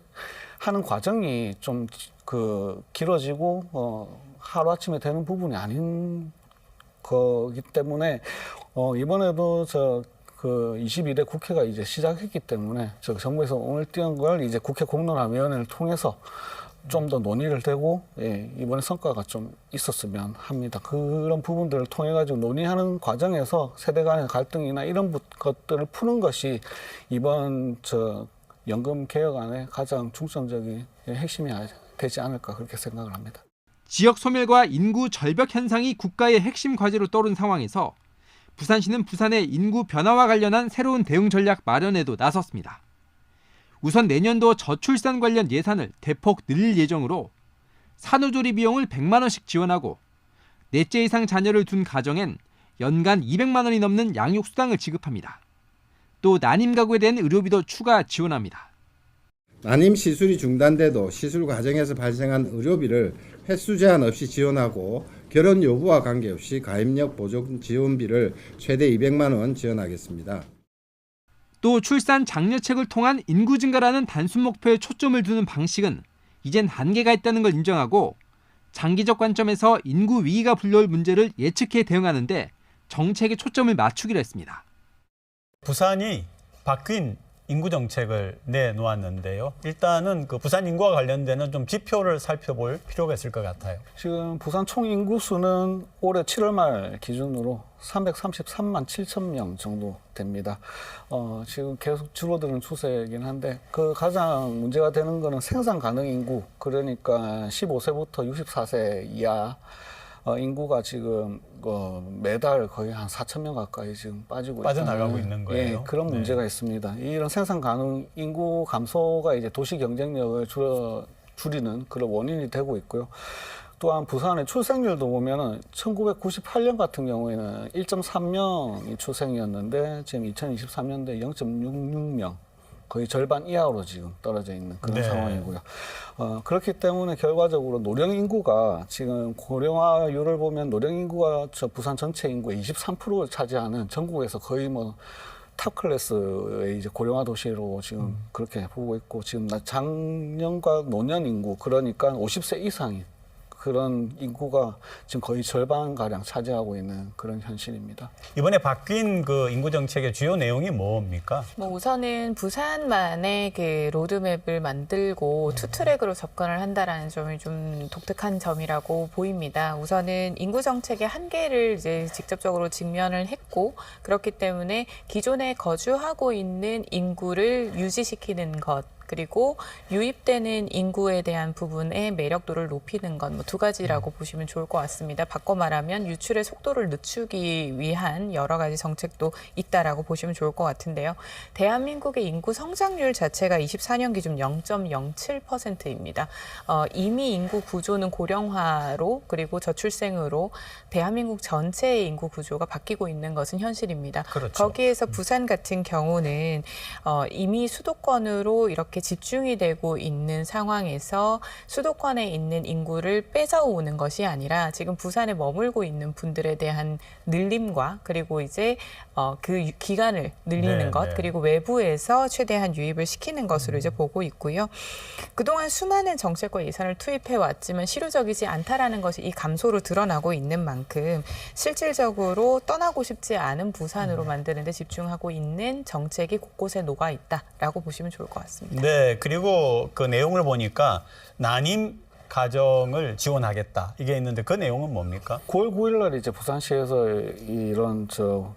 [SPEAKER 7] 하는 과정이 좀 길어지고 하루아침에 되는 부분이 아닌 거기 때문에 이번에도 그 22대 국회가 이제 시작했기 때문에 정부에서 오늘 띄운 걸 이제 국회 공론화위원회를 통해서 좀 더 논의를 되고 이번에 성과가 좀 있었으면 합니다. 그런 부분들을 통해 가지고 논의하는 과정에서 세대 간의 갈등이나 이런 것들을 푸는 것이 이번 연금 개혁안의 가장 중점적인 핵심이 되지 않을까 그렇게 생각을 합니다.
[SPEAKER 8] 지역 소멸과 인구 절벽 현상이 국가의 핵심 과제로 떠오른 상황에서 부산시는 부산의 인구 변화와 관련한 새로운 대응 전략 마련에도 나섰습니다. 우선 내년도 저출산 관련 예산을 대폭 늘릴 예정으로 산후조리 비용을 100만 원씩 지원하고 넷째 이상 자녀를 둔 가정엔 연간 200만 원이 넘는 양육수당을 지급합니다. 또 난임 가구에 대한 의료비도 추가 지원합니다.
[SPEAKER 9] 난임 시술이 중단돼도 시술 과정에서 발생한 의료비를 횟수 제한 없이 지원하고 결혼 여부와 관계없이 가입력 보조 지원비를 최대 200만 원 지원하겠습니다.
[SPEAKER 8] 또 출산 장려책을 통한 인구 증가라는 단순 목표에 초점을 두는 방식은 이젠 한계가 있다는 걸 인정하고 장기적 관점에서 인구 위기가 불러올 문제를 예측해 대응하는데 정책의 초점을 맞추기로 했습니다.
[SPEAKER 3] 부산이 바뀐 인구 정책을 내놓았는데요. 일단은 그 부산 인구와 관련되는 좀 지표를 살펴볼 필요가 있을 것 같아요.
[SPEAKER 7] 지금 부산 총 인구수는 올해 7월 말 기준으로 333만 7천 명 정도 됩니다. 지금 계속 줄어드는 추세이긴 한데 그 가장 문제가 되는 거는 생산 가능 인구, 그러니까 15세부터 64세 이하 인구가 지금 매달 거의 한 4천 명 가까이 지금
[SPEAKER 3] 빠져나가고 있는 거예요.
[SPEAKER 7] 예, 그런 문제가 있습니다. 이런 생산 가능 인구 감소가 이제 도시 경쟁력을 줄이는 그런 원인이 되고 있고요. 또한 부산의 출생률도 보면은 1998년 같은 경우에는 1.3명이 출생이었는데 지금 2023년도에 0.66명. 거의 절반 이하로 지금 떨어져 있는 그런 상황이고요. 그렇기 때문에 결과적으로 노령 인구가 지금 고령화율을 보면 노령 인구가 부산 전체 인구의 23%를 차지하는 전국에서 거의 탑 클래스의 이제 고령화 도시로 지금 그렇게 보고 있고 지금 장년과 노년 인구 그러니까 50세 이상인 그런 인구가 지금 거의 절반가량 차지하고 있는 그런 현실입니다.
[SPEAKER 3] 이번에 바뀐 그 인구 정책의 주요 내용이 뭡니까?
[SPEAKER 6] 우선은 부산만의 그 로드맵을 만들고 투트랙으로 접근을 한다라는 점이 좀 독특한 점이라고 보입니다. 우선은 인구 정책의 한계를 이제 직접적으로 직면을 했고 그렇기 때문에 기존에 거주하고 있는 인구를 유지시키는 것 그리고 유입되는 인구에 대한 부분의 매력도를 높이는 것 두 가지라고 보시면 좋을 것 같습니다. 바꿔 말하면 유출의 속도를 늦추기 위한 여러 가지 정책도 있다라고 보시면 좋을 것 같은데요. 대한민국의 인구 성장률 자체가 24년 기준 0.07%입니다. 이미 인구 구조는 고령화로 그리고 저출생으로 대한민국 전체의 인구 구조가 바뀌고 있는 것은 현실입니다.
[SPEAKER 3] 그렇죠.
[SPEAKER 6] 거기에서 부산 같은 경우는 이미 수도권으로 이렇게 집중이 되고 있는 상황에서 수도권에 있는 인구를 뺏어오는 것이 아니라 지금 부산에 머물고 있는 분들에 대한 늘림과 그리고 이제 그 기간을 늘리는 것 그리고 외부에서 최대한 유입을 시키는 것으로 이제 보고 있고요. 그동안 수많은 정책과 예산을 투입해 왔지만 실효적이지 않다라는 것이 이 감소로 드러나고 있는 만큼 실질적으로 떠나고 싶지 않은 부산으로 만드는 데 집중하고 있는 정책이 곳곳에 녹아 있다라고 보시면 좋을 것 같습니다.
[SPEAKER 3] 네, 그리고 그 내용을 보니까 난임 가정을 지원하겠다 이게 있는데 그 내용은 뭡니까?
[SPEAKER 7] 9월 9일 날 이제 부산시에서 이런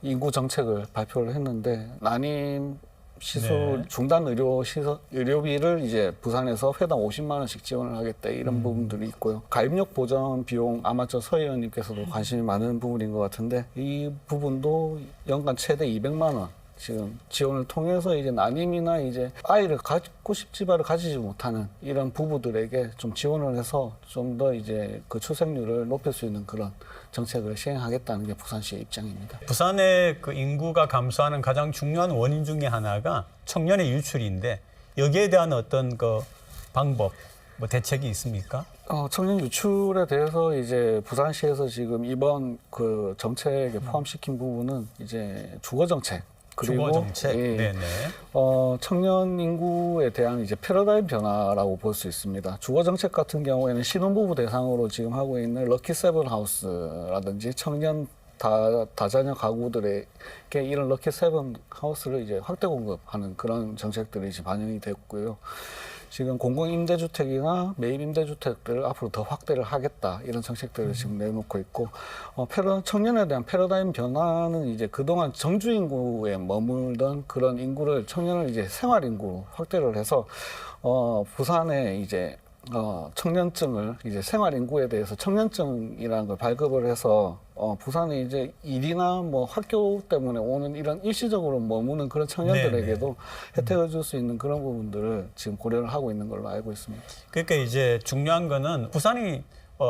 [SPEAKER 7] 인구 정책을 발표를 했는데 난임 시술 중단 의료비를 이제 부산에서 회당 50만 원씩 지원을 하겠다 이런 부분들이 있고요. 가입력 보전 비용 아마 서 의원님께서도 관심이 많은 부분인 것 같은데 이 부분도 연간 최대 200만 원. 지금 지원을 통해서 이제 난임이나 이제 아이를 갖고 싶지만을 가지지 못하는 이런 부부들에게 좀 지원을 해서 좀 더 이제 그 출생률을 높일 수 있는 그런 정책을 시행하겠다는 게 부산시의 입장입니다.
[SPEAKER 3] 부산의 그 인구가 감소하는 가장 중요한 원인 중에 하나가 청년의 유출인데 여기에 대한 어떤 그 방법, 대책이 있습니까?
[SPEAKER 7] 청년 유출에 대해서 이제 부산시에서 지금 이번 그 정책에 포함시킨 부분은 이제 주거 정책. 그리고
[SPEAKER 3] 주거 정책. 네네.
[SPEAKER 7] 청년 인구에 대한 이제 패러다임 변화라고 볼 수 있습니다. 주거 정책 같은 경우에는 신혼부부 대상으로 지금 하고 있는 럭키 세븐 하우스라든지 청년 다자녀 가구들에게 이런 럭키 세븐 하우스를 이제 확대 공급하는 그런 정책들이 이제 반영이 됐고요. 지금 공공임대주택이나 매입임대주택들을 앞으로 더 확대를 하겠다 이런 정책들을 지금 내놓고 있고 청년에 대한 패러다임 변화는 이제 그동안 정주 인구에 머물던 그런 인구를 청년을 이제 생활 인구로 확대를 해서 부산에 이제 청년증을 이제 생활 인구에 대해서 청년증이라는 걸 발급을 해서 부산에 이제 일이나 뭐 학교 때문에 오는 이런 일시적으로 머무는 그런 청년들에게도 혜택을 줄 수 있는 그런 부분들을 지금 고려를 하고 있는 걸로 알고 있습니다.
[SPEAKER 3] 그러니까 이제 중요한 거는 부산이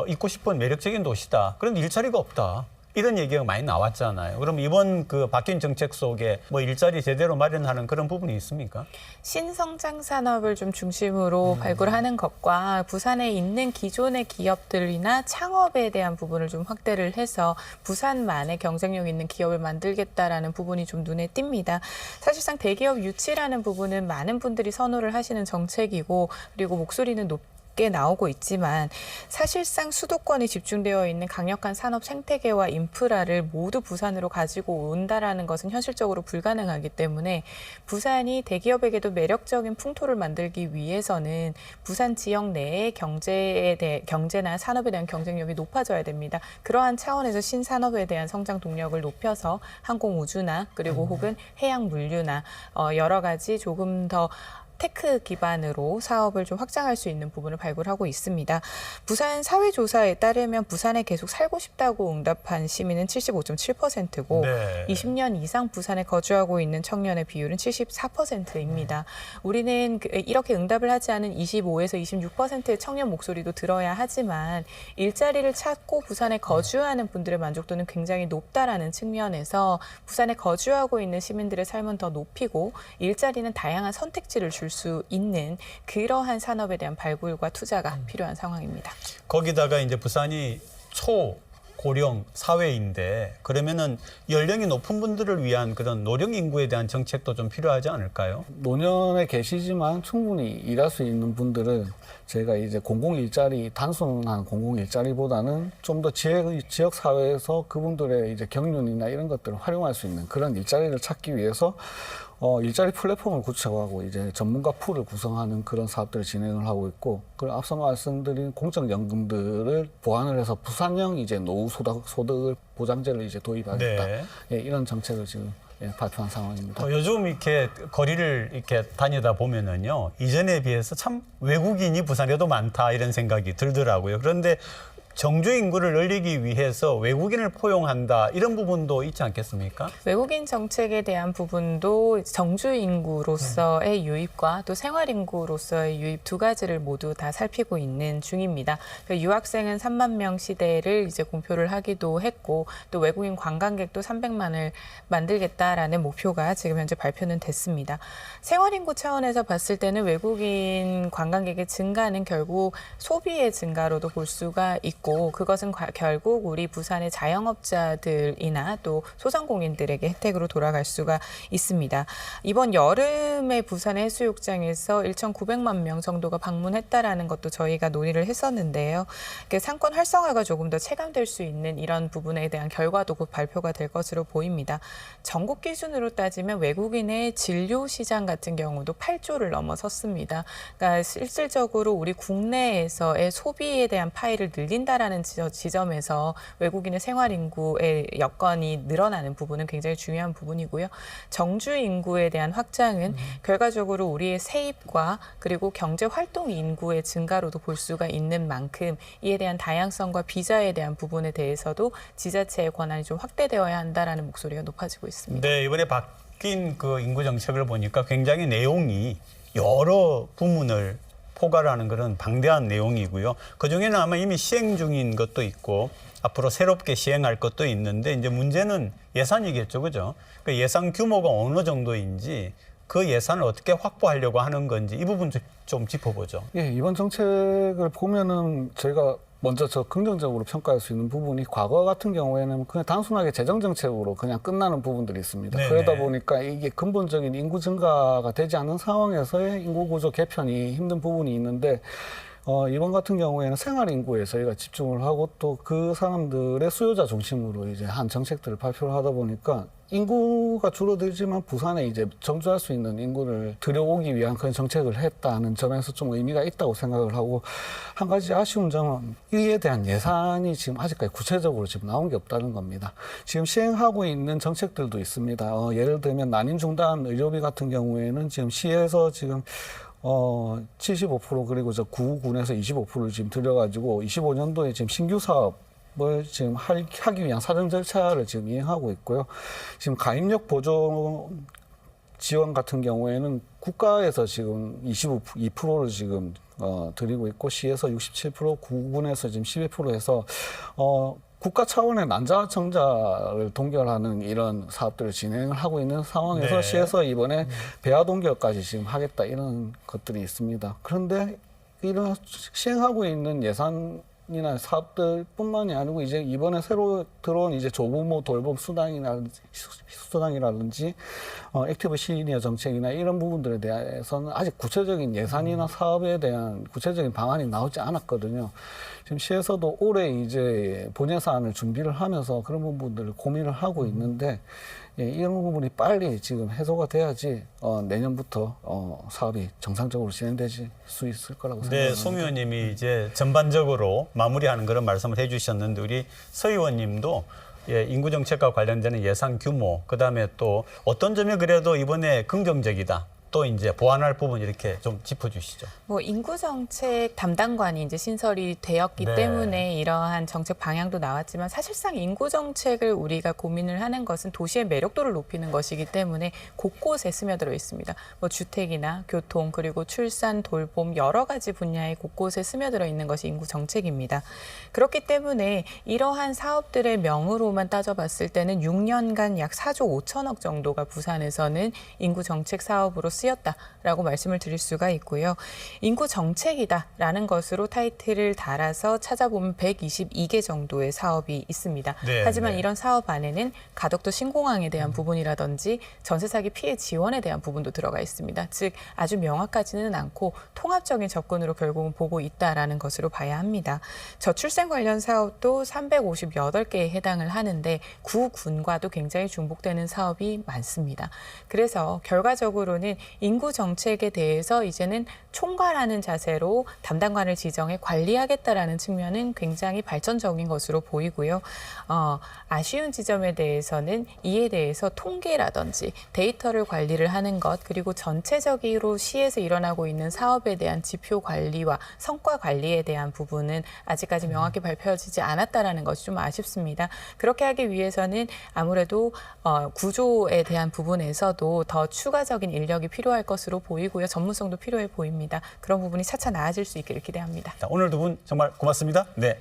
[SPEAKER 3] 있고 싶은 매력적인 도시다. 그런데 일자리가 없다. 이런 얘기가 많이 나왔잖아요. 그럼 이번 그 바뀐 정책 속에 뭐 일자리 제대로 마련하는 그런 부분이 있습니까?
[SPEAKER 6] 신성장 산업을 좀 중심으로 발굴하는 것과 부산에 있는 기존의 기업들이나 창업에 대한 부분을 좀 확대를 해서 부산만의 경쟁력 있는 기업을 만들겠다라는 부분이 좀 눈에 띕니다. 사실상 대기업 유치라는 부분은 많은 분들이 선호를 하시는 정책이고 그리고 목소리는 높게 나오고 있지만 사실상 수도권이 집중되어 있는 강력한 산업 생태계와 인프라를 모두 부산으로 가지고 온다라는 것은 현실적으로 불가능하기 때문에 부산이 대기업에게도 매력적인 풍토를 만들기 위해서는 부산 지역 내의 경제나 산업에 대한 경쟁력이 높아져야 됩니다. 그러한 차원에서 신산업에 대한 성장 동력을 높여서 항공우주나 그리고 혹은 해양물류나 여러 가지 조금 더 테크 기반으로 사업을 좀 확장할 수 있는 부분을 발굴하고 있습니다. 부산 사회조사에 따르면 부산에 계속 살고 싶다고 응답한 시민은 75.7%고
[SPEAKER 3] 네.
[SPEAKER 6] 20년 이상 부산에 거주하고 있는 청년의 비율은 74%입니다. 우리는 이렇게 응답을 하지 않은 25에서 26%의 청년 목소리도 들어야 하지만 일자리를 찾고 부산에 거주하는 분들의 만족도는 굉장히 높다라는 측면에서 부산에 거주하고 있는 시민들의 삶은 더 높이고 일자리는 다양한 선택지를 줄 수 있는 그러한 산업에 대한 발굴과 투자가 필요한 상황입니다.
[SPEAKER 3] 거기다가 이제 부산이 초고령 사회인데 그러면은 연령이 높은 분들을 위한 그런 노령 인구에 대한 정책도 좀 필요하지 않을까요?
[SPEAKER 7] 노년에 계시지만 충분히 일할 수 있는 분들은 제가 이제 공공일자리, 단순한 공공일자리보다는 좀 더 지역 사회에서 그분들의 이제 경륜이나 이런 것들을 활용할 수 있는 그런 일자리를 찾기 위해서 일자리 플랫폼을 구축하고 이제 전문가 풀을 구성하는 그런 사업들을 진행을 하고 있고, 그리고 앞서 말씀드린 공적연금들을 보완을 해서 부산형 이제 노후 소득 보장제를 이제 도입하겠다.
[SPEAKER 3] 네.
[SPEAKER 7] 예, 이런 정책을 지금 발표한 상황입니다.
[SPEAKER 3] 요즘 이렇게 거리를 이렇게 다니다 보면은요, 이전에 비해서 참 외국인이 부산에도 많다 이런 생각이 들더라고요. 그런데 정주 인구를 늘리기 위해서 외국인을 포용한다 이런 부분도 있지 않겠습니까?
[SPEAKER 6] 외국인 정책에 대한 부분도 정주 인구로서의 유입과 또 생활 인구로서의 유입 두 가지를 모두 다 살피고 있는 중입니다. 유학생은 3만 명 시대를 이제 공표를 하기도 했고 또 외국인 관광객도 300만을 만들겠다라는 목표가 지금 현재 발표는 됐습니다. 생활 인구 차원에서 봤을 때는 외국인 관광객의 증가는 결국 소비의 증가로도 볼 수가 있고 그것은 결국 우리 부산의 자영업자들이나 또 소상공인들에게 혜택으로 돌아갈 수가 있습니다. 이번 여름에 부산의 해수욕장에서 1,900만 명 정도가 방문했다라는 것도 저희가 논의를 했었는데요. 상권 활성화가 조금 더 체감될 수 있는 이런 부분에 대한 결과도 곧 발표가 될 것으로 보입니다. 전국 기준으로 따지면 외국인의 진료 시장 같은 경우도 8조를 넘어섰습니다. 그러니까 실질적으로 우리 국내에서의 소비에 대한 파이를 늘린다라는 지점에서 외국인의 생활 인구의 여건이 늘어나는 부분은 굉장히 중요한 부분이고요. 정주 인구에 대한 확장은 결과적으로 우리의 세입과 그리고 경제 활동 인구의 증가로도 볼 수가 있는 만큼 이에 대한 다양성과 비자에 대한 부분에 대해서도 지자체의 권한이 좀 확대되어야 한다라는 목소리가 높아지고 있습니다.
[SPEAKER 3] 네, 이번에 바뀐 그 인구 정책을 보니까 굉장히 내용이 여러 부문을 포괄하는 그런 방대한 내용이고요. 그중에는 아마 이미 시행 중인 것도 있고 앞으로 새롭게 시행할 것도 있는데 이제 문제는 예산이겠죠, 그죠? 그 예산 규모가 어느 정도인지 그 예산을 어떻게 확보하려고 하는 건지 이 부분 좀 짚어보죠.
[SPEAKER 7] 예, 이번 정책을 보면은 저희가 먼저 긍정적으로 평가할 수 있는 부분이 과거 같은 경우에는 그냥 단순하게 재정정책으로 그냥 끝나는 부분들이 있습니다.
[SPEAKER 3] 네네.
[SPEAKER 7] 그러다 보니까 이게 근본적인 인구 증가가 되지 않는 상황에서의 인구구조 개편이 힘든 부분이 있는데 이번 같은 경우에는 생활 인구에 저희가 집중을 하고 또 그 사람들의 수요자 중심으로 이제 한 정책들을 발표를 하다 보니까 인구가 줄어들지만 부산에 이제 정주할 수 있는 인구를 들여오기 위한 그런 정책을 했다는 점에서 좀 의미가 있다고 생각을 하고, 한 가지 아쉬운 점은 이에 대한 예산이 지금 아직까지 구체적으로 지금 나온 게 없다는 겁니다. 지금 시행하고 있는 정책들도 있습니다. 예를 들면 난임 중단 의료비 같은 경우에는 지금 시에서 지금 75% 그리고 저 구군에서 25%를 지금 들여가지고 25년도에 지금 신규 사업을 지금 하기 위한 사정 절차를 지금 이행하고 있고요. 지금 가입력 보조 지원 같은 경우에는 국가에서 지금 22%를 지금 드리고 있고 시에서 67%, 구군에서 지금 12% 해서 국가 차원의 난자청자를 동결하는 이런 사업들을 진행을 하고 있는 상황에서
[SPEAKER 3] 네.
[SPEAKER 7] 시에서 이번에 배아 동결까지 지금 하겠다 이런 것들이 있습니다. 그런데 이런 시행하고 있는 예산이나 사업들뿐만이 아니고 이제 이번에 새로 들어온 이제 조부모 돌봄 수당이라든지 액티브 시니어 정책이나 이런 부분들에 대해서는 아직 구체적인 예산이나 사업에 대한 구체적인 방안이 나오지 않았거든요. 지금 시에서도 올해 이제 본예산을 준비를 하면서 그런 부분들을 고민을 하고 있는데, 이런 부분이 빨리 지금 해소가 돼야지 내년부터 사업이 정상적으로 진행되실 수 있을 거라고 생각합니다.
[SPEAKER 3] 네, 송 의원님이 이제 전반적으로 마무리하는 그런 말씀을 해주셨는데 우리 서 의원님도 인구 정책과 관련되는 예산 규모, 그다음에 또 어떤 점이 그래도 이번에 긍정적이다, 또 이제 보완할 부분 이렇게 좀 짚어주시죠.
[SPEAKER 6] 뭐 인구 정책 담당관이 이제 신설이 되었기
[SPEAKER 3] 네.
[SPEAKER 6] 때문에 이러한 정책 방향도 나왔지만, 사실상 인구 정책을 우리가 고민을 하는 것은 도시의 매력도를 높이는 것이기 때문에 곳곳에 스며들어 있습니다. 뭐 주택이나 교통, 그리고 출산, 돌봄, 여러 가지 분야의 곳곳에 스며들어 있는 것이 인구 정책입니다. 그렇기 때문에 이러한 사업들의 명으로만 따져봤을 때는 6년간 약 4조 5천억 정도가 부산에서는 인구 정책 사업으로 쓰였다라고 말씀을 드릴 수가 있고요. 인구 정책이다라는 것으로 타이틀을 달아서 찾아보면 122개 정도의 사업이 있습니다.
[SPEAKER 3] 네,
[SPEAKER 6] 하지만
[SPEAKER 3] 네.
[SPEAKER 6] 이런 사업 안에는 가덕도 신공항에 대한 부분이라든지 전세 사기 피해 지원에 대한 부분도 들어가 있습니다. 즉 아주 명확하지는 않고 통합적인 접근으로 결국은 보고 있다라는 것으로 봐야 합니다. 저출생 관련 사업도 358개에 해당을 하는데 구군과도 굉장히 중복되는 사업이 많습니다. 그래서 결과적으로는 인구 정책에 대해서 이제는 총괄하는 자세로 담당관을 지정해 관리하겠다라는 측면은 굉장히 발전적인 것으로 보이고요. 아쉬운 지점에 대해서는 이에 대해서 통계라든지 데이터를 관리를 하는 것, 그리고 전체적으로 시에서 일어나고 있는 사업에 대한 지표 관리와 성과 관리에 대한 부분은 아직까지 명확히 발표되지 않았다라는 것이 좀 아쉽습니다. 그렇게 하기 위해서는 아무래도 구조에 대한 부분에서도 더 추가적인 인력이 필요할 것으로 보이고요. 전문성도 필요해 보입니다. 그런 부분이 차차 나아질 수 있기를 기대합니다.
[SPEAKER 3] 자, 오늘 두 분 정말 고맙습니다. 네.